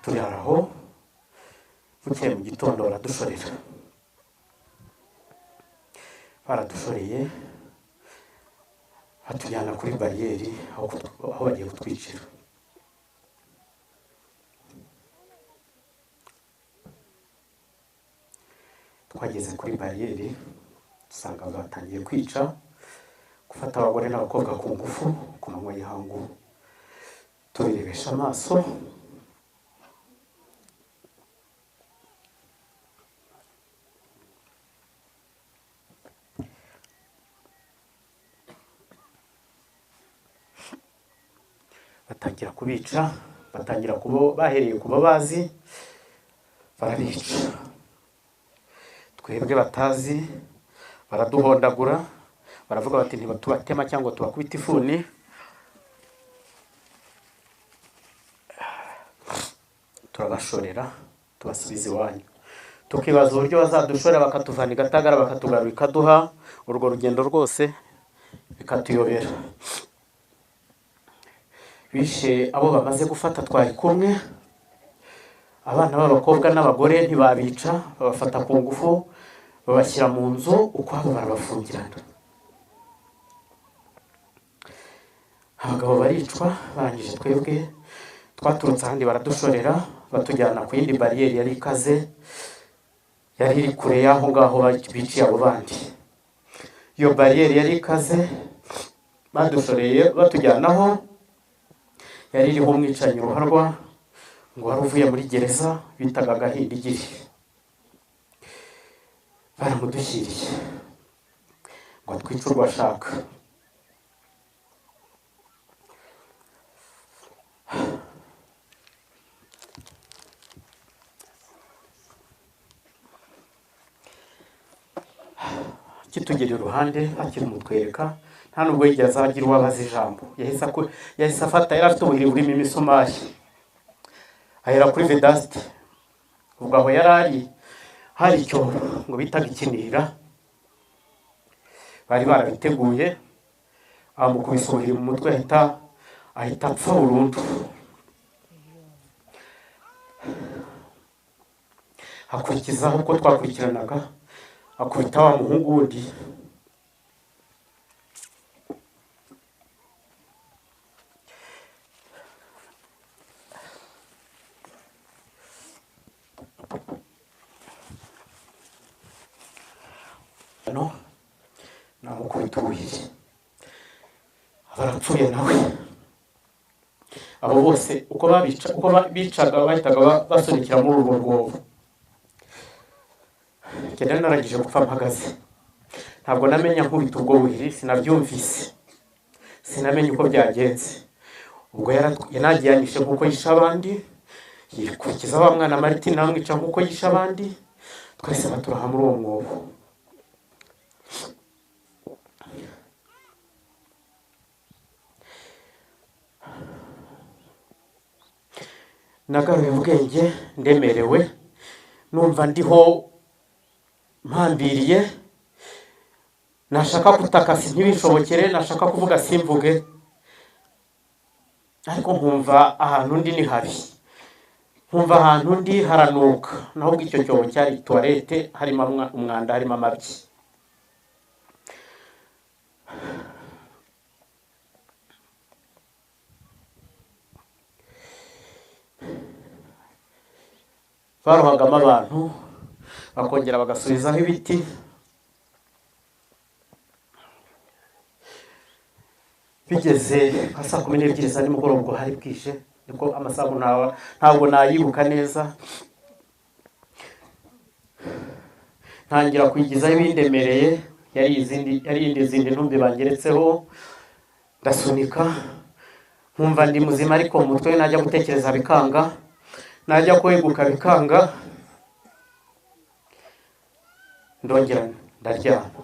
Speaker 1: Turara aho, bukeye mu gitondo baradushorera. Baradushoreye, batujyana kuri bariyeri, aho bagiye kutwicira. Twageze kuri bariyeri, dusanga batangiye kwica, gufata abagore n'abakobwa ku ngufu, ku manywa y'ihangu. Tubirebesha amaso. Batangira kubica, batangira bahereye kuba bazi, barabica. Twebwe batazi, baraduhondagura, baravuga bati, ntibatubatema cyangwa tubakubita ifuni. turabashorera tubasubiza iwanyu, tukibaza uburyo bazadushorera bakatuvana i Gatagara bakatugarura ikaduha, urwo rugendo rwose bikatuyobera. Bishe abo bamaze gufata twari kumwe, abana b'abakobwa n'abagore ntibabica, babafata ku ngufu babashyira mu nzu ukwabo barabafungirana. Abagabo baricwa, barangije twebwe twaturutse ahandi baradushorera batujyana ku yindi bariyeri yari ikaze, yari iri kure y'aho ngaho biciye abo bandi. Iyo bariyeri yari ikaze badushoreye batujyanaho, yari iriho umwicanyi ruharwa ngo wari uvuye muri gereza bitaga Gahindigiri, baramudushyiriye ngo atwice urwo ashaka. Kitugera iruhande akimutwereka, nta nubwo yigeze agira uwabaza ijambo, yahise afata, yari afite ubuhiri burimo imisumari, ahera kuri Vedaste. Ubwo aho yari ari hari icyobo ngo bitaga ikinira, bari barabiteguye, amukubise ubuhiri mu mutwe ahita apfa burundu. Hakurikizaho uko twakurikiranaga, akubita wa muhungu wundi, namukubita ubuhiri, barapfuye nawe. Abo bose uko bicaga bahitaga basunikira muri urwo rwobo. Njye narangije gupfa mpagaze, ntabwo namenya nkubita ubwo buhiri, sinabyumvise, sinamenye uko byagenze. Ubwo yanagiyanishe nk'uko yishe abandi, yikurikiza wa mwana Martin amwica nk'uko yishe abandi, twese baturaha muri uwo mwobo. Nagaruye ubwenge ndemerewe, numva ndiho mpambiriye, nashaka gutaka ntibishobokere, nashaka kuvuga simvuge, ariko nkumva ahantu ndi ni habi, nkumva ahantu ndi haranuka, naho icyo cyobo cyari toilette, harimo umwanda, harimo amabyi. Barohagamo abantu bakongera bagasubizaho ibiti. Bigeze nka saa 12 za nimugoroba, ubwo hari bwije, niko amasaha ntabwo nayibuka neza. Ntangira kwigizayo ibindemereye, yari izindi ntumbi bangeretseho, ndasunika, nkumva ndi muzima, ariko mu mutwe najya gutekereza bikanga, najya kweguka bikanga, ndongera ndaryama.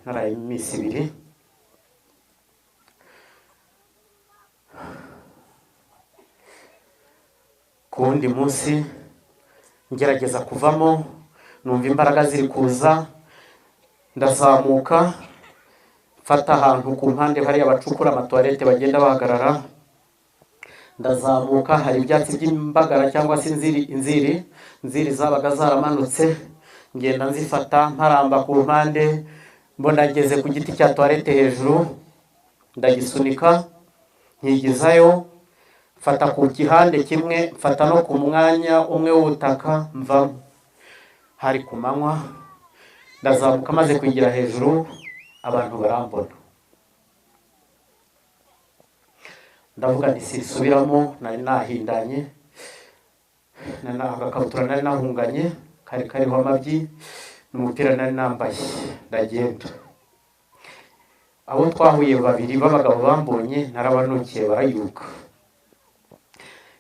Speaker 1: Naraye iminsi 2. Ku wundi munsi ngerageza kuvamo, numva imbaraga ziri kuza, ndazamuka mfata ahantu ku mpande hari abacukura amatoilette bagenda bahagarara, ndazamuka, hari ibyatsi by'imbagara cyangwa se inziri zabaga zaramanutse, ngenda nzifata mparamba ku mpande, mbona ngeze ku giti cya toilette hejuru, ndagisunika nkigizayo, mfata ku gihande kimwe, mfata no ku mwanya umwe w'ubutaka mvamo. Hari ku manywa, ndazamuka maze kwigira hejuru, abantu barambona, ndavuga nti sisubiramo, nari nahindanye, agakabutura nari nahunganye kariho amabyi, n'umupira nari nambaye, ndagenda. Abo twahuye babiri b'abagabo bambonye, narabanukiye barayuka,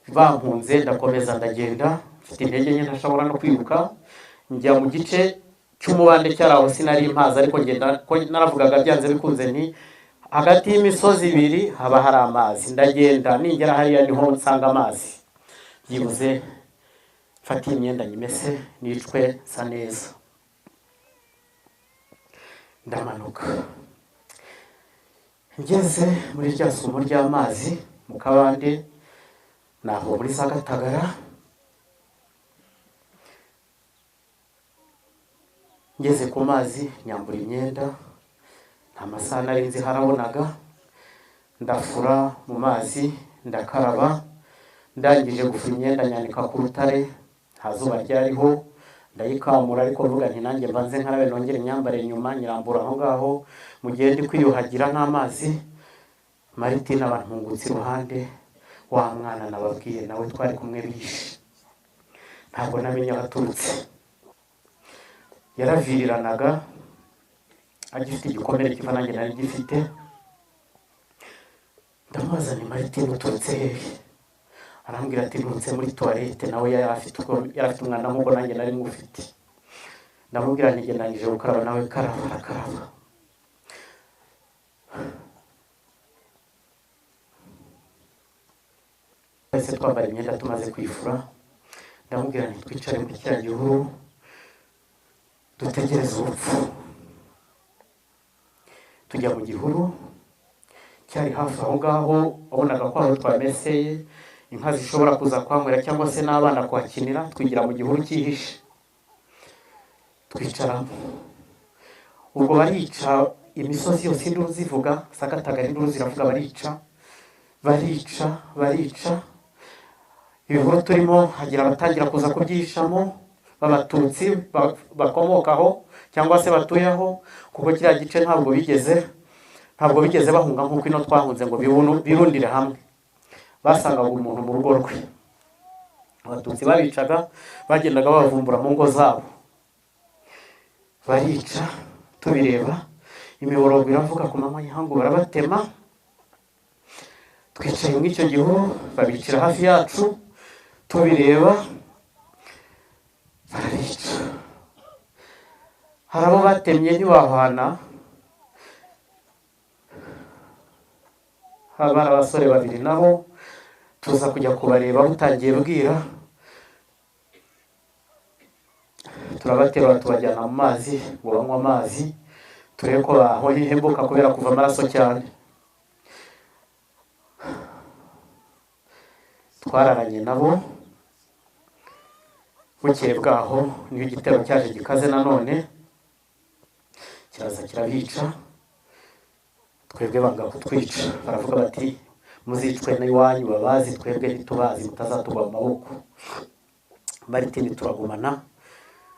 Speaker 1: bampunze ndakomeza ndagenda, mfite intege nke ntashobora no kwiruka, njya mu gice cy'umubande cyaraho sinari mpaza, ariko ngenda naravugaga byanze bikunze nti hagati y'imisozi ibiri haba hari amazi, ndagenda ningera hariya niho nsanga amazi, byibuze mfatiye imyenda nyimese nicwe nsa neza, ndamanuka ngeze muri rya sumo ry'amazi mu kabande naho muri za Gatagara. Ngeze ku mazi nyambura imyenda, nta masaha narinzi harabonaga, ndafura mu mazi ndakaraba, ndangije gufura imyenda nyanika ku rutare, nta zuba ryariho, ndayikamura ariko mvuga nti nanjye mbanze nkarabe nongere imyambare nyuma, nyirambura aho ngaho. Mu gihe ndi kwiyuhagira n'amazi, Martine abantungutse iruhande, wa mwana nababwiye nawe twari kumwe bishe, ntabwo namenye abaturutse, yaraviriranaga agifite igikomere kiva nanjye nari gifite. Ndamubaza nti Martine uturutse hehe? Arambwira ati nturutse muri toilette, nawe yari afite umwana nk'uko nanjye nari mufite. Ndamubwira nti ngendanyije gukaraba, nawe karaba. Arakaraba. Twese twambara imyenda tumaze kwifura, ndamubwira nti twicare muri kiriya gihuru dutegereze urupfu. Tujya mu gihuru cyari hafi aho ngaho, wabonaga ko aho twameseye inka zishobora kuza kwanywera cyangwa se n'abana kuhakinira. Twigira mu gihuru cyihishe, twicaramo. Ubwo barica imisozi yose, induru zivuga, za Gatagara induru ziravuga, barica. Ibihuru turimo hagira abatangira kuza kubyishamo b'abatutsi bakomokaho cyangwa se batuyeho, kuko kiriya gice ntabwo bigeze bahunga nk'uko ino twahunze ngo birundire hamwe. Basangaga umuntu mu rugo rwe. Abatutsi babicaga, bagendaga babavumbura mu ngo zabo, barica. Tubireba, imiborogo iravuga, ku manywa y'ihangu barabatema. Twicaye muri icyo gihuru, babicira hafi yacu, tubireba, barabica. Hari abo batemye ntibahwana, haba hari abasore babiri nabo tuza kujya kubareba butangiye bwira, turabaterura tubajyana mu mazi ngo banywe amazi, turebe ko bahembuka kubera kuva amaraso cyane. Twararanye nabo, bukeye bwaho niyo igitero cyaje gikaze nanone, kiraza kirabica. Twebwe banga kutwica, baravuga bati muzicwe n'iwanyu babazi, twebwe ntitubazi, mutazatugwa mu maboko. Martine turagumana,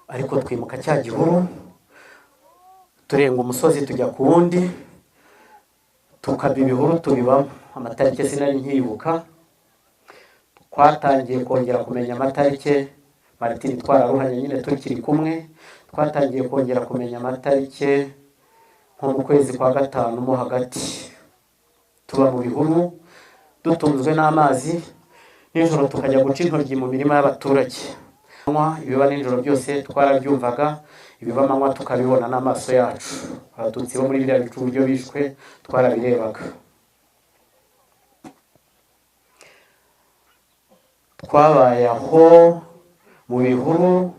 Speaker 1: ariko twimuka cya gihuru, turenga umusozi tujya ku wundi, tukaba ibihuru tubibamo. Amatariki sinari nkiyibuka, twatangiye kongera kumenya amatariki. Martine twararuhanye nyine tukiri kumwe, twatangiye kongera kumenya amatariki nko mu kwezi kwa gatanu mo hagati. Tuba mu bihuru dutunzwe n'amazi, nijoro tukajya guca intoryi mu mirima y'abaturage. Ibiba nijoro byose twarabyumvaga, ibiba amanywa tukabibona n'amaso yacu. Abatutsi bo muri biriya bicu uburyo bishwe twarabirebaga. Twabaye aho mu bihuru,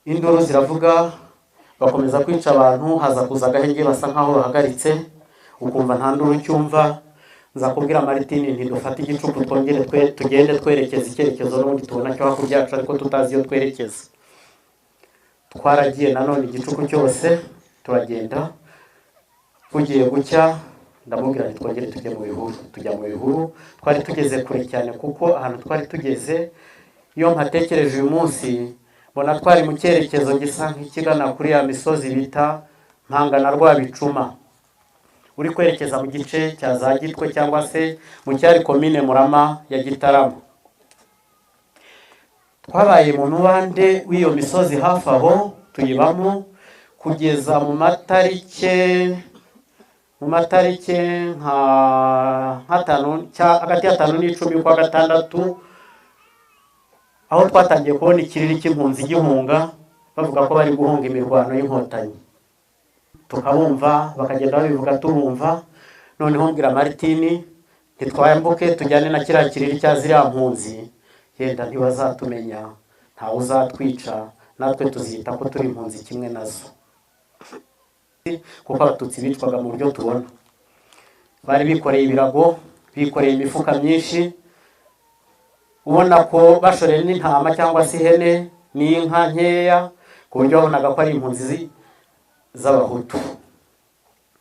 Speaker 1: induru ziravuga, bakomeza kwica abantu. Haza kuza agahenge basa nkaho bahagaritse, ukumva nta nduru cyumva. Nza kubwira Martine nti dufate igicuku twongere tugende twerekeza icyerekezo n'ubundi tubona cyo hakurya yacu, ariko tutazi iyo twerekeza. Twaragiye nanone igicuku cyose turagenda, bugiye gucya ndamubwira nti twongere tujye mu bihuru. Tujya mu bihuru, twari tugeze kure cyane, kuko ahantu twari tugeze iyo mpatekereje uyu munsi mbona twari mu cyerekezo gisa nk'ikigana kuri ya misozi bita Mpanga na Rwabicuma, uri kwerekeza mu gice cya za Gitwe cyangwa se mu cyari komine Murama ya Gitarama. Twabaye mu mubande w'iyo misozi hafi aho, tuyibamo kugeza mu matarike nka hagati ya 5 n'icumi kwa gatandatu, aho twatangiye kubona ikiriri cy'impunzi gihunga, bavuga ko bari guhunga imirwano y'inkotanyi. tukabumva bakagenda babivuga tubumva. Noneho mbwira Martini ntitwambuke tujyane na kiriya kiriri cya ziriya mpunzi, yenda ntibazatumenya, ntawe uzatwica, natwe tuzita ko turi impunzi kimwe nazo, kuko abatutsi bicwaga mu buryo tubona. Bari bikoreye ibirago, bikoreye imifuka myinshi, ubona ko bashoreye n'intama cyangwa se ihene n'inka nkeya, ku buryo wabonaga ko ari impunzi z'abahutu.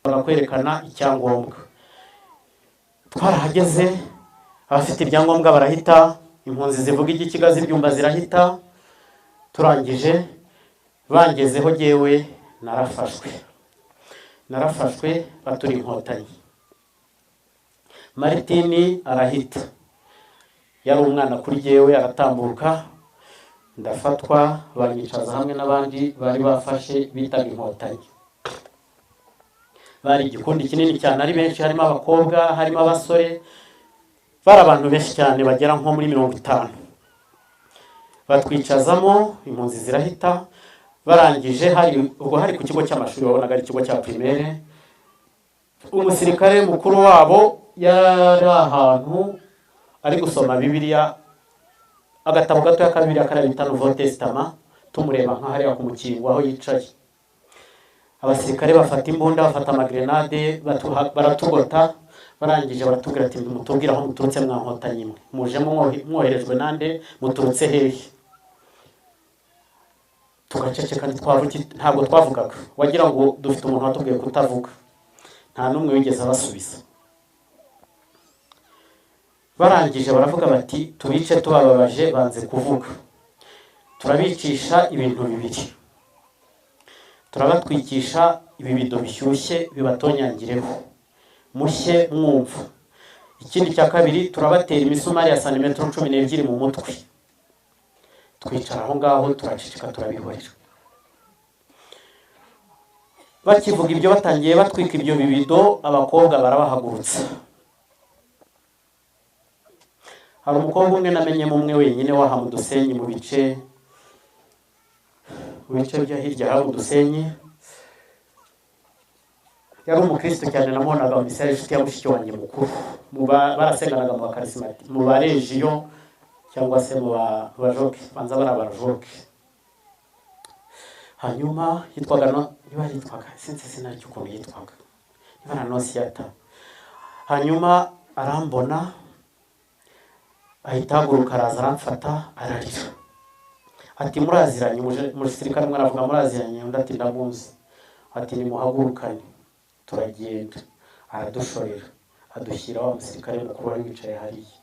Speaker 1: Kwerekana icyangombwa. Twarahageze, abafite ibyangombwa barahita, impunzi zivuga igikiga z'ibyumba zirahita. Turangije bangezeho jyewe narafashwe baturi inkotanyi. Martini arahita, yari umwana kuri jyewe, aratambuka, ndafatwa banyicaza hamwe n'abandi bari bafashe bitaga inkotanyi. Bari igikundi kinini cyane, ari benshi, harimo abakobwa, harimo abasore, bari abantu benshi cyane bagera nko muri 50. Batwicazamo, impunzi zirahita. Barangije hari ku kigo cy'amashuri, wabonaga ari ikigo cya primaire. Umusirikare mukuru wabo yari ahantu ari gusoma Bibiliya, agatabo gato ya Bibiliya karabita Nouveau Testament, tumureba nka hariya ku mukingo aho yicaye. Abasirikare bafata imbunda, bafata amagrenade, baratugota. Barangije baratubwira ati mutubwira aho muturutse mwa nkotanyi mwe, muje mwoherejwe nande, muturutse hehe? Tugaceceka ntabwo twavugaga, wagira ngo dufite umuntu watubwiye kutavuga. Nta n'umwe wigeze abasubiza. Barangije baravuga bati tubice tubababaje banze kuvuga. Turabicisha ibintu bibiri, turabatwikisha ibibido bishyushye bibatonyangireho mushye mwumva. Ikindi cya kabiri, turabatera imisumari ya santimetero 12 mu mutwe. Twicara aho ngaho turaceceka turabihorera. Bakivuga ibyo batangiye batwika ibyo bibido, abakobwa barabahagurutsa. Hari umukobwa umwe namenye mumwe wenyine waha mu Dusenyi, mu bice bya hirya hari Dusenyi. Yari umukristo cyane, namubonaga mu misaya inshuti ya mushiki wanjye mukuru. Barasenganaga mu bakarismati, mu baregiyo cyangwa se mu bajoke, banza bari abajoke. Hanyuma yitwaga sinari cyukuntu yitwaga, Ivana Nosiata. Hanyuma arambona, ahita haguruka araza aramfata ararira. Ati muraziranye? Umusirikare umwe aravuga muraziranye, undi ati ndamuzi. Ati nimuhagurukane. Turagenda, aradushorera, adushyira wa musirikare mukuru wari wicaye hariya.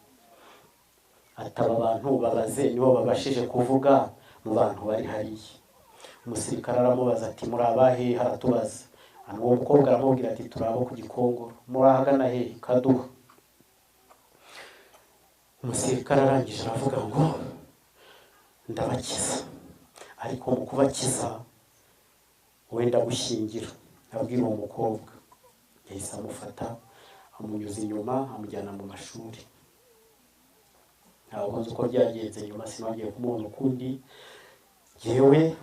Speaker 1: Ataba abantu babaze nibo babashije kuvuga mu bantu bari hariya. Umusirikare aramubaza ati muri abahe? Aratubaza. Uwo mukobwa aramubwira ati turabo ku Gikongoro. Murahagana hehe? Kaduha. Umusirikare arangije aravuga ngo ndabakiza, ariko mu kubakiza wenda gushyingira. Abwira uwo mukobwa, yahise amufata amunyuza inyuma amujyana mu mashuri. Ntabwo nzi uko byagenze nyuma, sinongeye kumubona ukundi. Yewe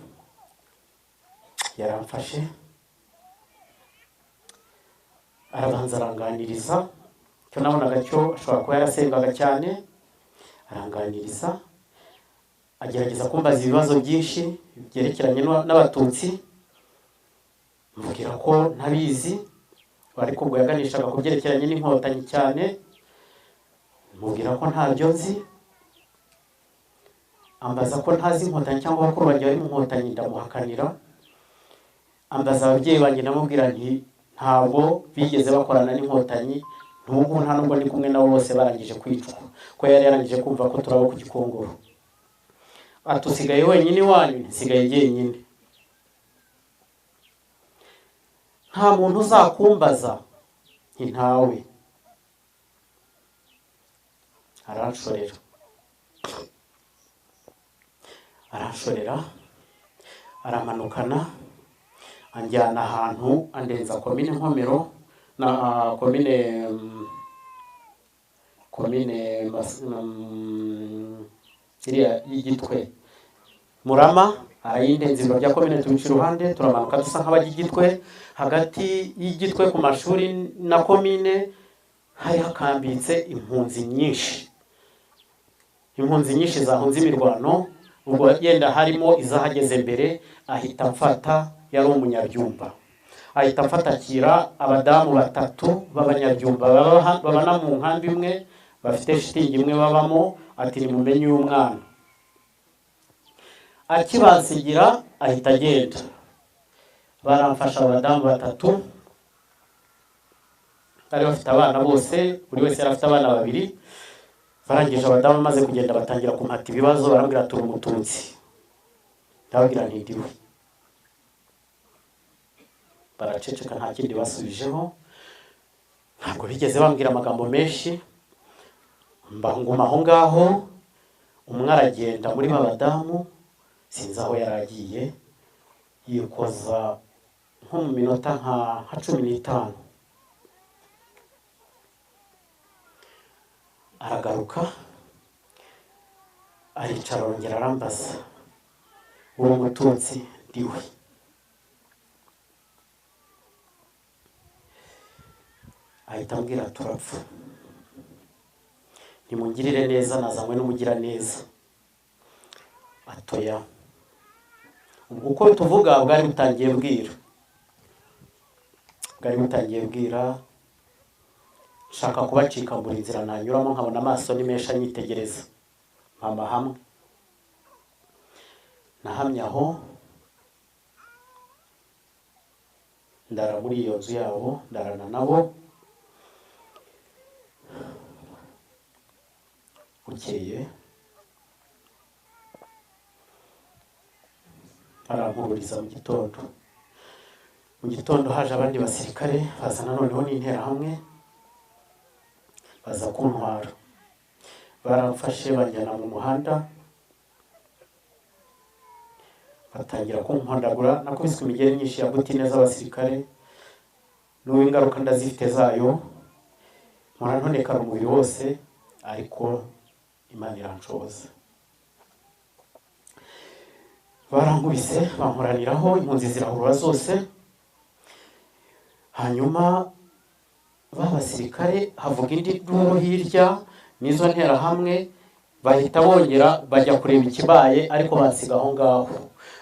Speaker 1: yaramfashe, arabanza aranganiriza. Cyo nabonaga cyo ashobora kuba yarasengaga cyane. Aranganiriza, agerageza kumbaza ibibazo byinshi byerekeranye n'abatutsi. Mubwira ko ntabizi, ariko ubwo yaganishaga ku byerekeranye n'inkotanyi cyane. Mubwira ko ntabyo nzi. Ambaza ko ntazi inkotanyi cyangwa bakuru banjye bari mu nkotanyi, ndamuhakanira. Ambaza ababyeyi banjye, ndamubwira nti ntabwo bigeze bakorana n'inkotanyi, n'ubu nta nubwo ndi kumwe nabo, bose barangije kwicwa, ko yari yarangije kumva ko turabo ku Gikongoro. Atusigaye wenyine iwanyu? Nsigaye jyenyine. Nta muntu uzakumbaza? Ntawe. Aranshorera, aramanukana, anjyana ahantu, andenza komine Nkomero na komine iriya y'Igitwe, Murama. arayindenza ibiro bya komine tubica iruhande, turamanuka dusa nk'abajya igitwe. Hagati y'igitwe ku mashuri na komine hari hakambitse impunzi nyinshi, zahunze imirwano. Ubwo yenda harimo izahageze mbere, ahita mfata, yari umunyabyumba, ahita mfatakira abadamu 3 b'abanyabyumba babana mu nkambi imwe, bafite shitingi imwe babamo, ati nimumenye uyu mwana. Akibansigira ahita agenda. Baramfasha abadamu 3 bari bafite abana bose, buri wese yari afite abana 2. Barangije abadamu maze kugenda batangira kumpata ibibazo, barambwira turi umututsi. Ndababwira nti ndiwe. Baraceceka nta kindi basubijeho, ntabwo bigeze bambwira amagambo menshi. Nguma aho ngaho, umwe aragenda muri babadamu, sinzi aho yaragiye, yikoza nko mu minota nka 15. Aragaruka, aricara, arongera arambaza, uwo mututsi ndiwe. Ahita ambwira turapfa, nimungirire neza, nazanywe n'umugira neza. Atoya, uko tuvuga bwari butangiye bwira, shaka kubacika mbura inzira nanyuramo, nkabona amaso ni menshi anyitegereza. Mama hamwe nahamye aho, ndara muri iyo nzu yabo, ndarana nabo. Bukeye arampururiza mu gitondo haje abandi basirikare, baza noneho n'interahamwe, baza kuntwara. Baramfashe banjyana mu muhanda, batangira kumpondagura. Nakubiswe imigeri myinshi ya butine z'abasirikare, n'ubu ingaruka ndazifite zayo, murantonekana umubiri wose, ariko Imana iranshoboza. Barankubise, bankoraniraho, impunzi zirahurura zose. Hanyuma b'abasirikare havuga indi duru hirya, nizo nterahamwe bahita bongera bajya kureba ikibaye, ariko bansiga aho ngaho.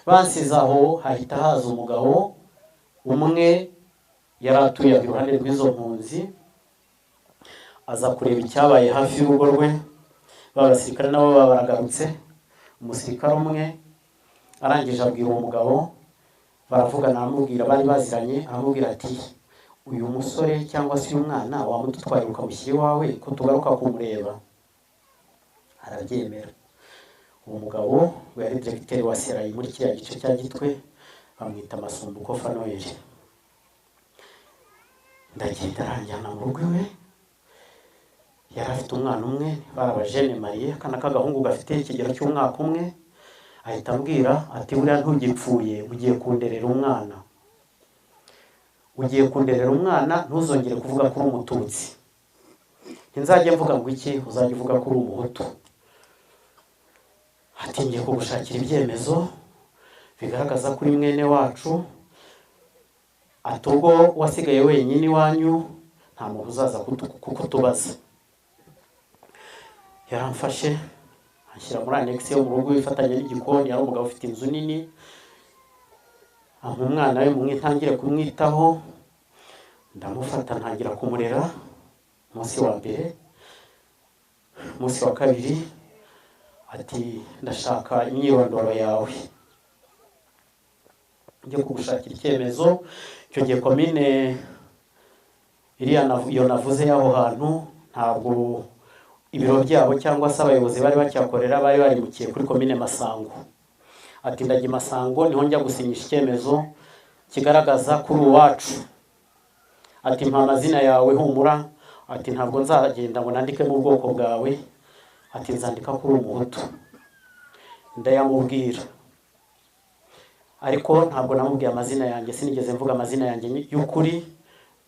Speaker 1: Bansize aho, hahita haza umugabo umwe yari atuye iruhande rw'izo mpunzi, aza kureba icyabaye hafi y'urugo rwe. B'abasirikare nabo baragarutse, umusirikare umwe arangije abwira uwo mugabo, baravugana, aramubwira, bari baziranye, aramubwira ati uyu musore cyangwa se uyu mwana wamudutwaye ukamushyira iwawe ko tugaruka kumureba. Arabyemera. Uwo mugabo we yari diregiteri wa Serayi muri kiriya gice cya Gitwe, bamwita Masumbuko Fanuel. Ndagenda aranjyana mu rugo iwe, yari afite umwana umwe, barabajene Marie, akana k'agahungu gafite ikigero cy'umwaka umwe. Ahita ambwira ati buriya ntugipfuye, ugiye kunderera umwana, ntuzongere kuvuga ko uri umututsi. Nzajye mvuga ngo iki, uzajya uvuga ko uri umuhutu. Ati ngiye kugushakira ibyemezo bigaragaza kuri mwene wacu, ati ubwo wasigaye wenyine iwanyu nta muntu uzaza kukutubaza. Yaramfashe anshyira muri annex yo mu rugo ifatanye n'igikoni. Yari umugabo ufite inzu nini, umwana we ntangire kumwitaho. Ndamufata ntangira kumurera. Umunsi wa mbere, umunsi wa kabiri, ati ndashaka imyirondoro yawe, njye kugushakira icyemezo. Icyo gihe komine iyo navuze y'aho hantu, ntabwo ibiro byabo cyangwa se abayobozi bari bacyakorera, bari barimukiye kuri komine Masango. Ati ndajya Masango, niho njya gusinyisha icyemezo kigaragaza kuri uwacu. Ati mpa amazina yawe, humura. Ati ntabwo nzagenda ngo nandike mu bwoko bwawe, ati nzandika kuri umuhutu. Ndayamubwira, ariko ntabwo namubwiye amazina yanjye, sinigeze mvuga amazina yanjye y'ukuri.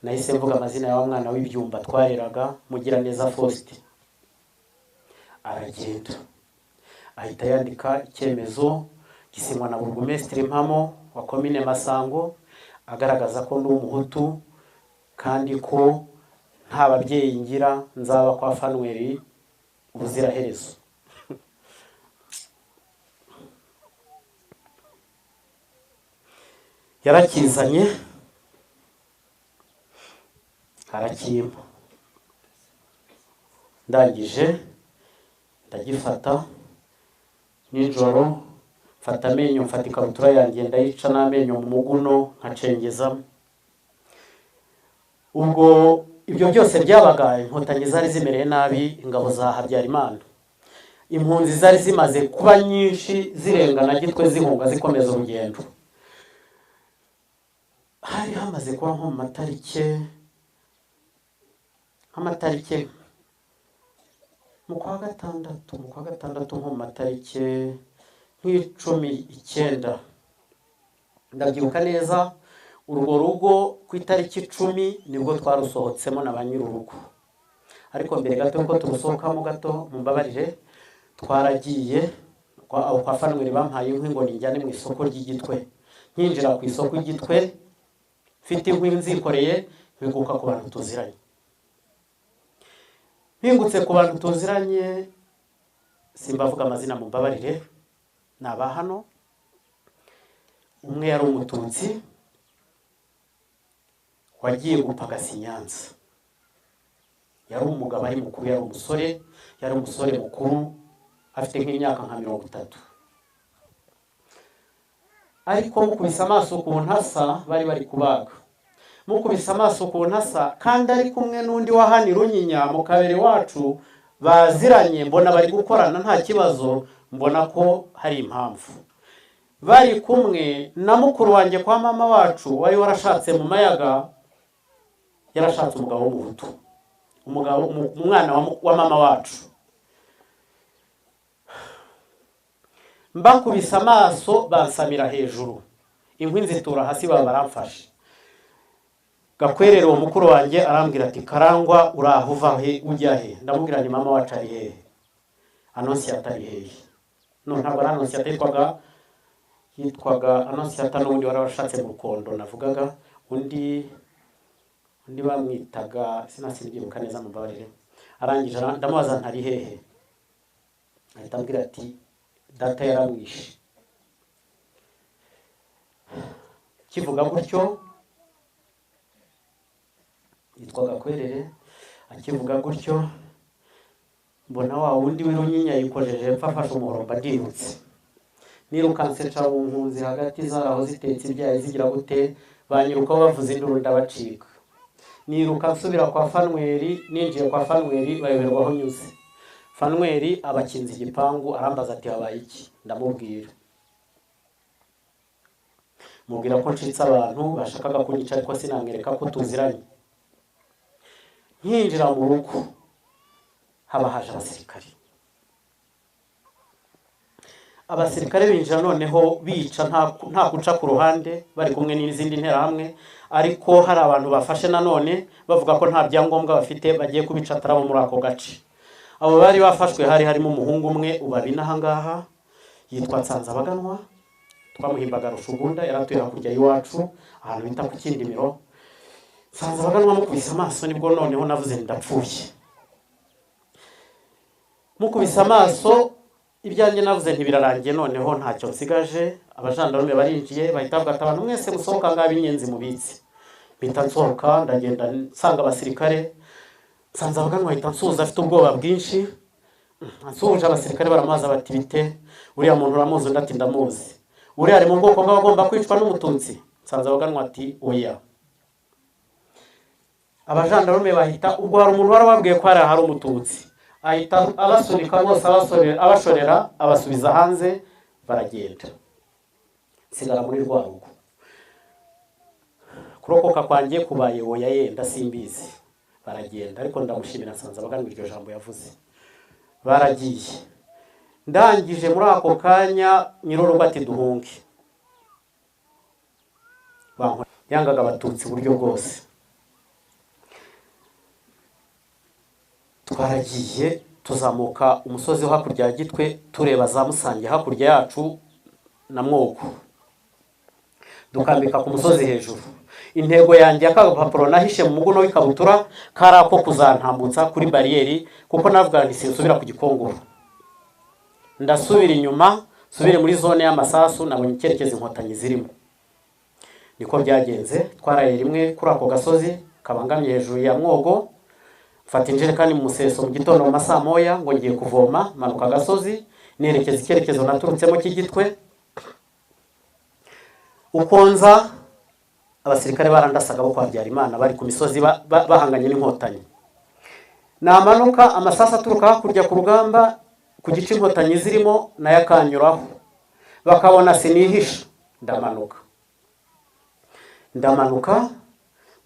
Speaker 1: Nahise mvuga amazina ya mwana w'ibyumba twareraga, Mugiraneza Faustin. Aragenda ahita yandika icyemezo gisinywa na burugumesitiri Mpamo wa komine Masango agaragaza ko ndi umuhutu kandi ko nta babyeyi ngira nzaba kwa Fanweri ubuziraherezo. Yarakizanye arakimpa, ndangije ndagifata nijoro, mfata amenyo, mfata ikabutura yanjye ndayica n'amenyo mu muguno nkacengezamo. Ubwo ibyo byose byabaga inkotanyi zari zimereye nabi ingabo za Habyarimana. Impunzi zari zimaze kuba nyinshi zirengana Gitwe zihunga zikomeza urugendo. Hari hamaze kuba nko mu matarike mu kwa gatandatu nko mu matarike nk'icumi-9. Ndabyibuka neza urwo rugo ku itariki 10 nibwo twarusohotsemo na ba nyir'urugo. Ariko mbere gato ko turusohokamo gato mumbabarire, twaragiye kwa Fanweri bampaye inkwi ngo ninjyane mu isoko ry'Igitwe. Nkinjira ku isoko ry'Igitwe mfite inkwi nzikoreye, biguka ku bantu tuziranye. Mpingutse ku bantu tuziranye, simbavuga amazina mumbabarire, naba hano. Umwe yari umututsi wagiye gupagasa i Nyanza. Yari umugabo ari mukuru, yari umusore mukuru afite nk'imyaka nka 30. Ariko mukubise amaso ku ntasa bari kubaga. Mukubise amaso ku ntasa kandi ari kumwe n'undi wa hani Runyinya mu kabere wacu baziranye, mbona bari gukorana nta kibazo, mbona ko hari impamvu. Bari kumwe na mukuru wanjye kwa mama wacu wari warashatse mu Mayaga, yarashatse umugabo w'umuhutu, umwana wa mama wacu. Mbakubise amaso bansamira hejuru, inkwi nzitura hasi baba baramfashe. Gakwerera uwo mukuru wanjye arambwira ati Karangwa uraho uva he ujya he? Ndamubwira ni mama wacu ari hehe? Anonsiyata ari hehe? No, ntabwo ari Anonsiyata, yitwaga Anonsiyata n'undi wari warashatse mu Rukondo navugaga, undi bamwitaga sinasibyibuka neza mumbabarire. Arangije ndamubaza ntari hehe, ahita ambwira ati data yaramwishe. Kivuga gutyo, yitwaga Kwerere, akivuga gutyo mbona wa wundi w'Irunyinya yikojeje mfafashe umuhoro ndirutse. Nirukanse nca mu mpunzi hagati zaraho zitetse ibyaye zigira gute, banyiruka bavuza induru ndabacika. Niruka nsubira kwa Fanweri, ninjiye kwa Fanweri bayoberwaho nyuze. Fanweri abakinze igipangu arambaza ati habaye iki? Ndamubwira. Mubwira ko ncitse abantu bashakaga kunyica ariko sinamwereka ko tuziranye. Nkinjira mu rugo haba haje abasirikare. Abasirikare binjira noneho bica nta guca ku ruhande, bari kumwe n'izindi nterahamwe, ariko hari abantu bafashe nanone bavuga ko nta byangombwa bafite bagiye kubica atarabo muri ako gace. Abo bari bafashwe harimo umuhungu umwe ubabina aha ngaha yitwa Nsanzabaganwa, twamuhimbaga Rushugunda, yaratuye hakurya y'iwacu ahantu bita ku Kindimiro. Nsanzabaganwa mukubise amaso nibwo noneho navuze ndapfuye. Mukubise amaso ibyanjye navuze ntibirarangiye, noneho ntacyo nsigaje. Abajandarume barinjiye bahita bavuga ati abantu mwese musohoka ngaho inyenzi mubitse. Mpita nsohoka ndagenda nsanga abasirikare. Nsanzabaganwa ahita nsuhuza afite ubwoba bwinshi. Nsuhuje abasirikare baramaza bati bite, uriya muntu uramuzi? Ndati ndamuzi. Uriya ari mu bwoko bw'abagomba kwicwa n'umututsi? Nsanzabaganwa ati oya. Abajandarume bahita, ubwo hari umuntu warababwiye ko hari umututsi, ahita abasunika bose abashorera abasubiza hanze baragenda. Sigara muri rwa rugo. Kurokoka kwanjye kubaye oya yenda simbizi. Baragenda, ariko ndamushimira Nsanzabaganwa iryo jambo yavuze. Baragiye. Ndangije muri ako kanya nyir'urugo ati duhunge. Yangaga abatutsi buryo bwose. Twaragiye tuzamuka umusozi wo hakurya ya Gitwe tureba za Musange hakurya yacu na Mwogo, dukambika ku musozi hejuru. Intego yanjye akagapapuro nahishe mu muguno w'ikabutura kari ako kuzantambutsa kuri bariyeri, kuko navuga nti sinsubira ku Gikongoro, ndasubira inyuma, subire muri zone y'amasasu nabonye icyerekezo inkotanyi zirimo. Niko byagenze, twaraye rimwe kuri ako gasozi kabangamye hejuru ya Mwogo, mfata injerekani mu museso mu gitondo mu masaa moya ngo ngiye kuvoma, manuka gasozi nerekeza icyerekezo naturutsemo cy'Igitwe. Ukonza abasirikare barandasaga bo kwa Habyarimana bari ku misozi bahanganye n'inkotanyi. Namanuka amasasa aturuka hakurya ku rugamba ku gice inkotanyi zirimo nayo akanyuraho, bakabona sinihisha, ndamanuka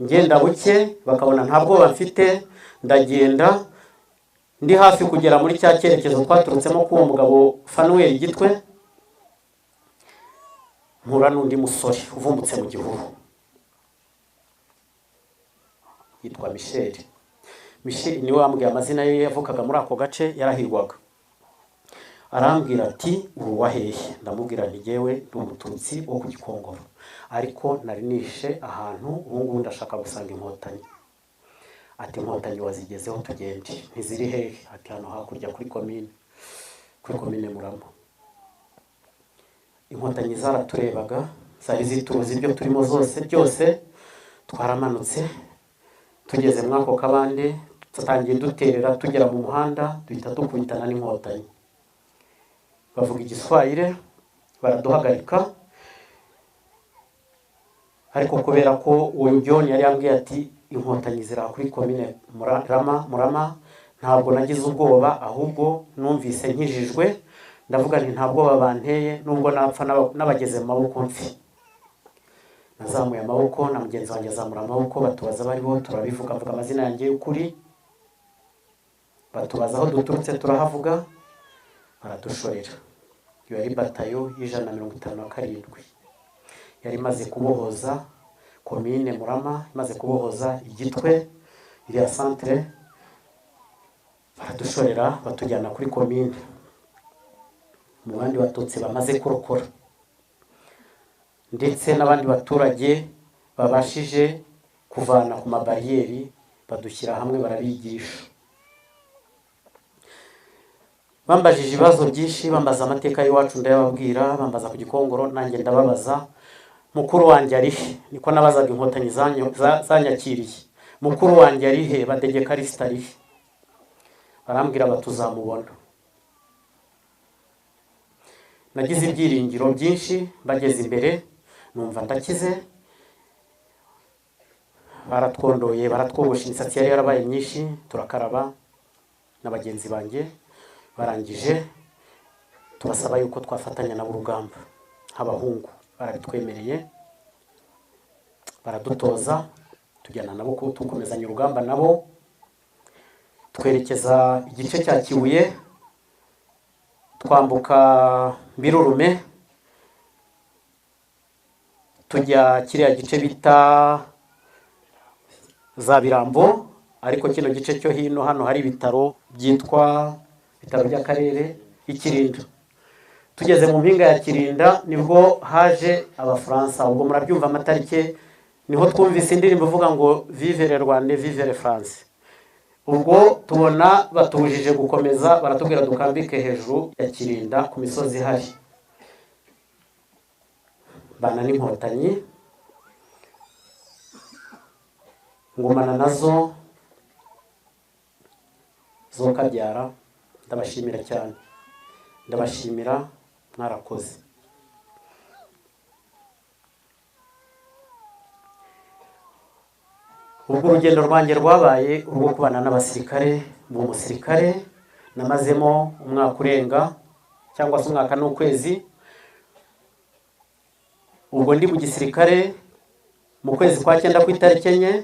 Speaker 1: ngenda buke, bakabona nta bwoba mfite, ndagenda ndi hafi kugera muri cya cyerekezo twaturutsemo k'uwo mugabo Fanuel Gitwe, mpura n'undi musore uvumbutse mu gihuru yitwa Michel. Michel niwe wambwiye amazina ye, yavukaga muri ako gace, yarahirwaga. Arambwira ati uwa hehe? Ndamubwira nti jewe ndi umututsi wo ku Gikongoro, ariko nari nishe ahantu, ubu ngubu ndashaka gusanga inkotanyi. Ati inkotanyi wazigezeho, tugende. Ntiziri hehe? Ati hano hakurya kuri komine Murama. Inkotanyi zaraturebaga, zari zituzi ibyo turimo zose byose. Twaramanutse tugeze muri ako kabande, tutangiye duterera, tugera mu muhanda duhita dukubitana n'inkotanyi. Bavuga Igiswahili, baraduhagarika, ariko kubera ko uwo John yari yambwiye ati inkotanyi zira kuri komine Murama, ntabwo nagize ubwoba, ahubwo numvise nkijijwe, ndavuga nti nta bwoba banteye, nubwo napfa n'abageze mu maboko mfi. Nazamuye amaboko na mugenzi wanjye azamura amaboko, batubaza bari bo, turabivuga, mvuga amazina yanjye y'ukuri, batubaza aho duturutse, turahavuga, baradushorera. Iyo yari batayo y'157 yari imaze kubohoza komine Murama, imaze kubohoza Igitwe, iriya centre, baradushorera batujyana kuri komine. Mu bandi batutsi bamaze kurokora ndetse n'abandi baturage babashije kuvana ku mabariyeri, badushyira hamwe barabigisha. Bambajije ibibazo byinshi, bambaza amateka y'iwacu ndayababwira, bambaza ku Gikongoro, nanjye ndababaza mukuru wanjye ari he? Niko nabazaga inkotanyi zanyakiriye. Mukuru wanjye ari he? Badege Karisita ari he? Barambwira batuzamubona. Nagize ibyiringiro byinshi, bageze imbere numva ndakize, baratwondoye, baratwogosha, imisatsi yari yarabaye myinshi, turakaraba na bagenzi banjye. Barangije tubasaba yuko twafatanya nabo urugamba nk'abahungu, barabitwemereye, baradutoza, tujyana nabo tukomezanya urugamba nabo, twerekeza igice cya Kibuye, twambuka Mbirurume, tujya kiriya gice bita za Birambo, ariko kino gice cyo hino hano hari ibitaro byitwa ibitaro by'akarere y'Ikirinda. Tugeze mu mpinga ya Kirinda nibwo haje Abafaransa, ubwo murabyumva amatarike, niho twumvise indirimbo ivuga ngo vive le Rwanda, vive le France. Ubwo tubona batubujije gukomeza, baratubwira dukambike hejuru ya Kirinda ku misozi ihari. Bana n'inkotanyi ngumana nazo zo Kabyara, ndabashimira cyane, ndabashimira, mwarakoze. Ubwo urugendo rwanjye rwabaye urwo kubana n'abasirikare. Mu musirikare namazemo umwaka urenga, cyangwa se umwaka n'ukwezi. Ubwo ndi mu gisirikare mu kwezi kwa 9 ku itariki 4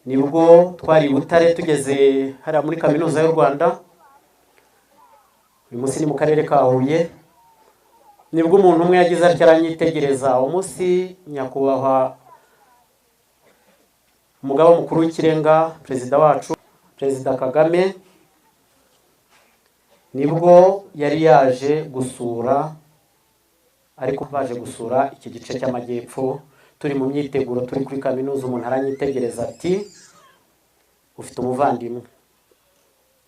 Speaker 1: nibwo twari Butare, tugeze hari muri kaminuza y'u Rwanda, uyu munsi ni mu karere ka Huye. Nibwo umuntu umwe yagize atya aranyitegereza, umunsi nyakubahwa umugaba mukuru w'ikirenga, perezida wacu, Perezida Kagame, nibwo yari yaje gusura, ariko baje gusura iki gice cy'amajyepfo turi mu myiteguro, turi kuri kaminuza. Umuntu aranyitegereza ati ufite umuvandimwe,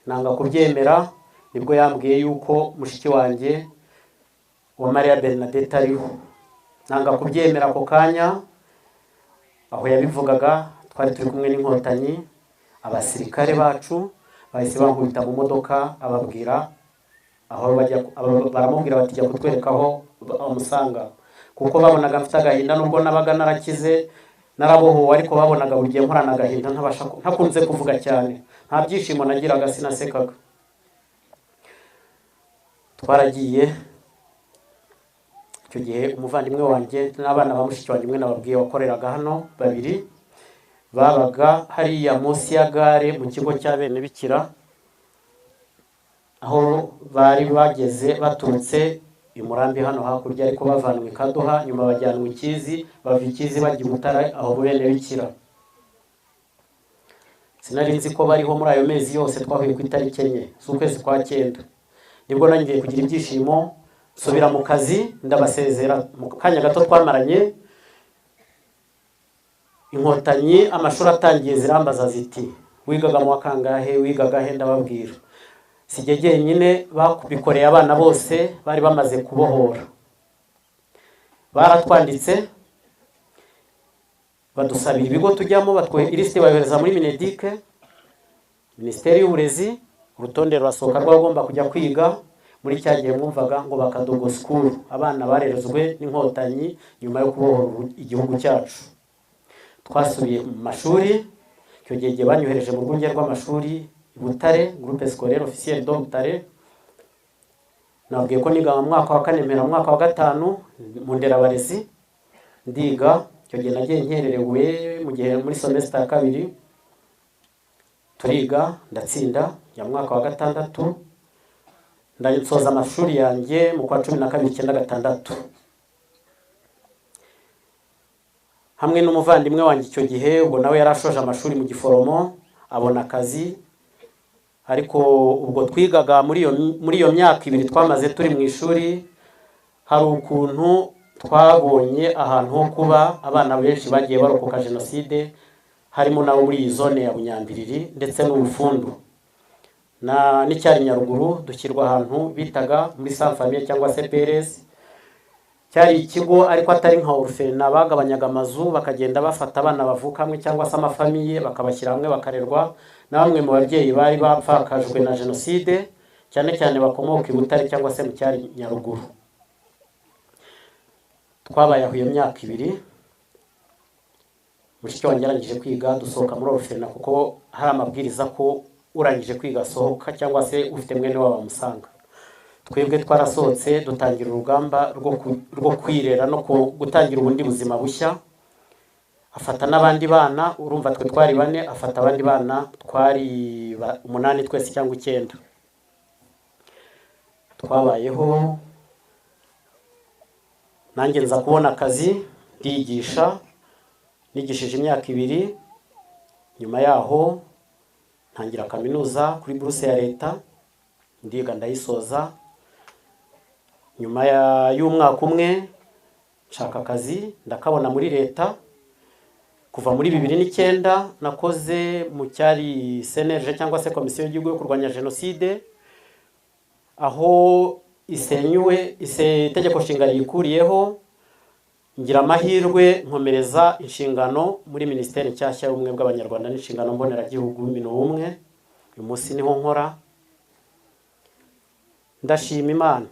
Speaker 1: nanga kubyemera. Nibwo yambwiye yuko mushiki wanjye wa Maria Bernadette ariho, nanga kubyemera. Ako kanya aho yabivugaga twari turi kumwe n'inkotanyi, abasirikare bacu bahise bankubita mu modoka, ababwira aho bajya, baramubwira bati jya kutwereka aho bamusanga, kuko babonaga mfite agahinda. Nubwo nabaga narakize narabohowe, ariko babonaga buri gihe nkorana agahinda, ntakunze kuvuga cyane, nta byishimo nagiraga, sinasekaga. Twaragiye icyo gihe umuvandimwe wanjye n'abana ba mushiki wanjye umwe nababwiye wakoreraga hano, babiri babaga hariya munsi ya gare mu kigo cya Bene Bikira, aho bari bageze baturutse i Murambi hano hakurya, ariko bavanwe Kaduha, nyuma bajyanwe Ikizi, bava Ikizi bajya i Butare aho Bene Bikira. Sinari nzi ko bariho muri ayo mezi yose. Twahuye ku itariki 4 z'ukwezi kwa 9, nibwo nangiye kugira ibyishimo, subira mu kazi, ndabasezera. Mu kanya gato twamaranye, inkotanyi amashuri atangiye zirambaza ziti wigaga mu wakangahe, wigaga he? Ndababwira sijye jyenyine, bakubikoreye abana bose bari bamaze kubohora. Baratwanditse badusabira ibigo tujyamo, batwoye ilisite bayohereza muri Minedike, Minisiteri y'Uburezi. Urutonde rurasohoka rwagomba kujya kwiga muri cya gihe mwumvaga ngo Bakadogo School, abana barerezwe n'inkotanyi nyuma yo kubohora igihugu cyacu. Twasubiye mu mashuri, icyo gihe banyohereje mu rwunge rw'amashuri i Butare, Groupe Scolaire Officiel de Butare. Nabwiye ko niga mu mwaka wa 4 mpera mu mwaka wa 5 mu nderabarezi ndiga. Icyo gihe nagiye nkererewe mu gihe muri semester ya 2 turiga, ndatsinda ya mwaka wa 6, ndayisoza amashuri yanjye mu kwa 12 1996 hamwe n'umuvandimwe wanjye. Icyo gihe ubwo nawe yarashoje amashuri mu Giforomo, abona akazi. Ariko ubwo twigaga muri iyo myaka 2 twamaze turi mu ishuri, hari ukuntu twabonye ahantu ho kuba. Abana benshi bagiye barokoka jenoside, harimo nabo muri iyi zone ya Bunyambiriri ndetse n'Ubufundu n'icyari Nyaruguru. Dushyirwa ahantu bitaga muri Sans Famille cyangwa se PRS. Cyari ikigo ariko atari nka orphelinat, bagabanyaga amazu bakagenda bafata abana bavuka hamwe cyangwa se amafamiye bakabashyira hamwe bakarerwa na bamwe mu babyeyi bari bapfakajwe na jenoside, cyane cyane bakomoka i Butare cyangwa se mu cyari Nyaruguru. Twabaye aho iyo myaka 2. Mushiki wanjye yarangije kwiga, dusohoka muri orphelinat kuko hari amabwiriza ko urangije kwiga sohoka cyangwa se ufite mwene wabo bamusanga. Twebwe twarasohotse dutangira urugamba rwo kwirera no gutangira ubundi buzima bushya. Afata n'abandi bana, urumva twe twari 4, afata abandi bana twari 8 twese cyangwa 9. Twabayeho, nanjye nza kubona akazi ndigisha, nigishije imyaka 2. Nyuma yaho ntangira kaminuza kuri buruse ya leta, ndiga ndayisoza. Nyuma y'umwaka 1 nshaka akazi ndakabona muri leta. Kuva muri 2009 nakoze mu cyari CNRG cyangwa se Komisiyo y'Igihugu yo kurwanya jenoside, aho isenyuwe itegeko nshinga rikuriyeho. Ngira amahirwe nkomereza inshingano muri Minisiteri nshyashya y'Ubumwe bw'Abanyarwanda n'inshingano mboneragihugu minubumwe. Uyu munsi niho nkora. Ndashima Imana,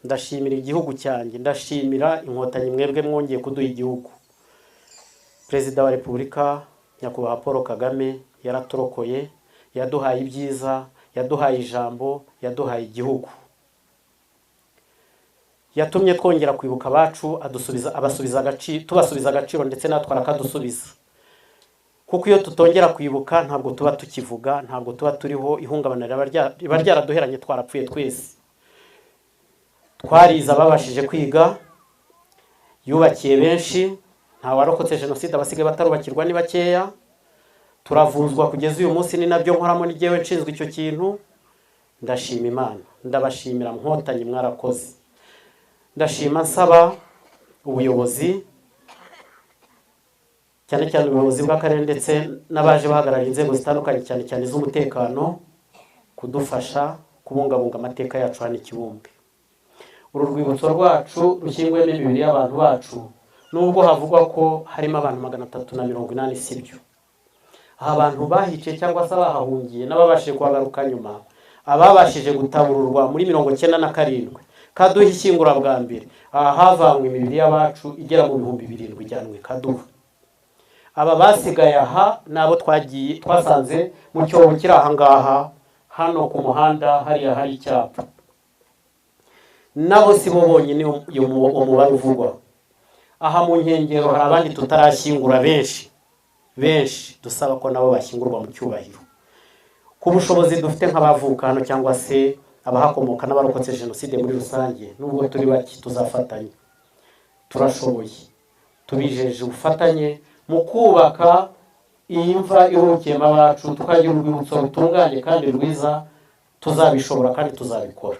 Speaker 1: ndashimira igihugu cyanjye, ndashimira inkotanyi mwebwe mwongeye kuduha igihugu. Perezida wa Repubulika Nyakubahwa Paul Kagame yaraturokoye, yaduhaye ibyiza, yaduhaye ijambo, yaduhaye igihugu. Yatumye twongera kwibuka abacu, abasubiza agaciro, tubasubiza agaciro ndetse natwe akadusubiza. Kuko iyo tutongera kwibuka ntabwo tuba tukivuga, ntabwo tuba turiho, ihungabana riba ryaraduheranye, twarapfuye twese. Twariza babashije kwiga, yubakiye benshi, nta warokotse jenoside abasigaye batarubakirwa ni bakeya. Turavuzwa kugeza uyu munsi, ni nabyo nkoramo n'igihe nshinzwe icyo kintu. ndashima Imana, ndabashimira Nkotanyi, mwarakoze. Ndashima nsaba ubuyobozi, cyane cyane ubuyobozi bw'akarere ndetse n'abaje bahagarariye inzego zitandukanye cyane cyane z'umutekano, kudufasha kubungabunga amateka yacu hano i Kibumbe. Uru rwibutso rwacu rushyinguyemo imibiri y'abantu bacu, nubwo havugwa ko harimo abantu 380, sibyo. Aha abantu bahice cyangwa se bahahungiye n'ababashije kuhagaruka nyuma, ababashije gutabururwa muri 97 Kaduha ishyingura bwa mbere, aha havanywe imibiri y'abacu igera mu 7,000 ijyanwe Kaduha. Aba basigaye aha nabo twasanze mu cyobo kiri aha ngaha, hano ku muhanda hariya hari icyapa. Nabo si bo bonyine umubare uvugwa. Aha mu nkengero hari abandi tutarashyingura benshi dusaba ko nabo bashyingurwa mu cyubahiro. Ku bushobozi dufite nk'abavuka hano cyangwa se abahakomoka n'abarokotse jenoside muri rusange, nubwo turi baki tuzafatanya. Turashoboye, tubijeje ubufatanye mu kubaka iyi mva iruhukiyemo abacu, tukagira urwibutso rutunganye kandi rwiza. Tuzabishobora kandi tuzabikora.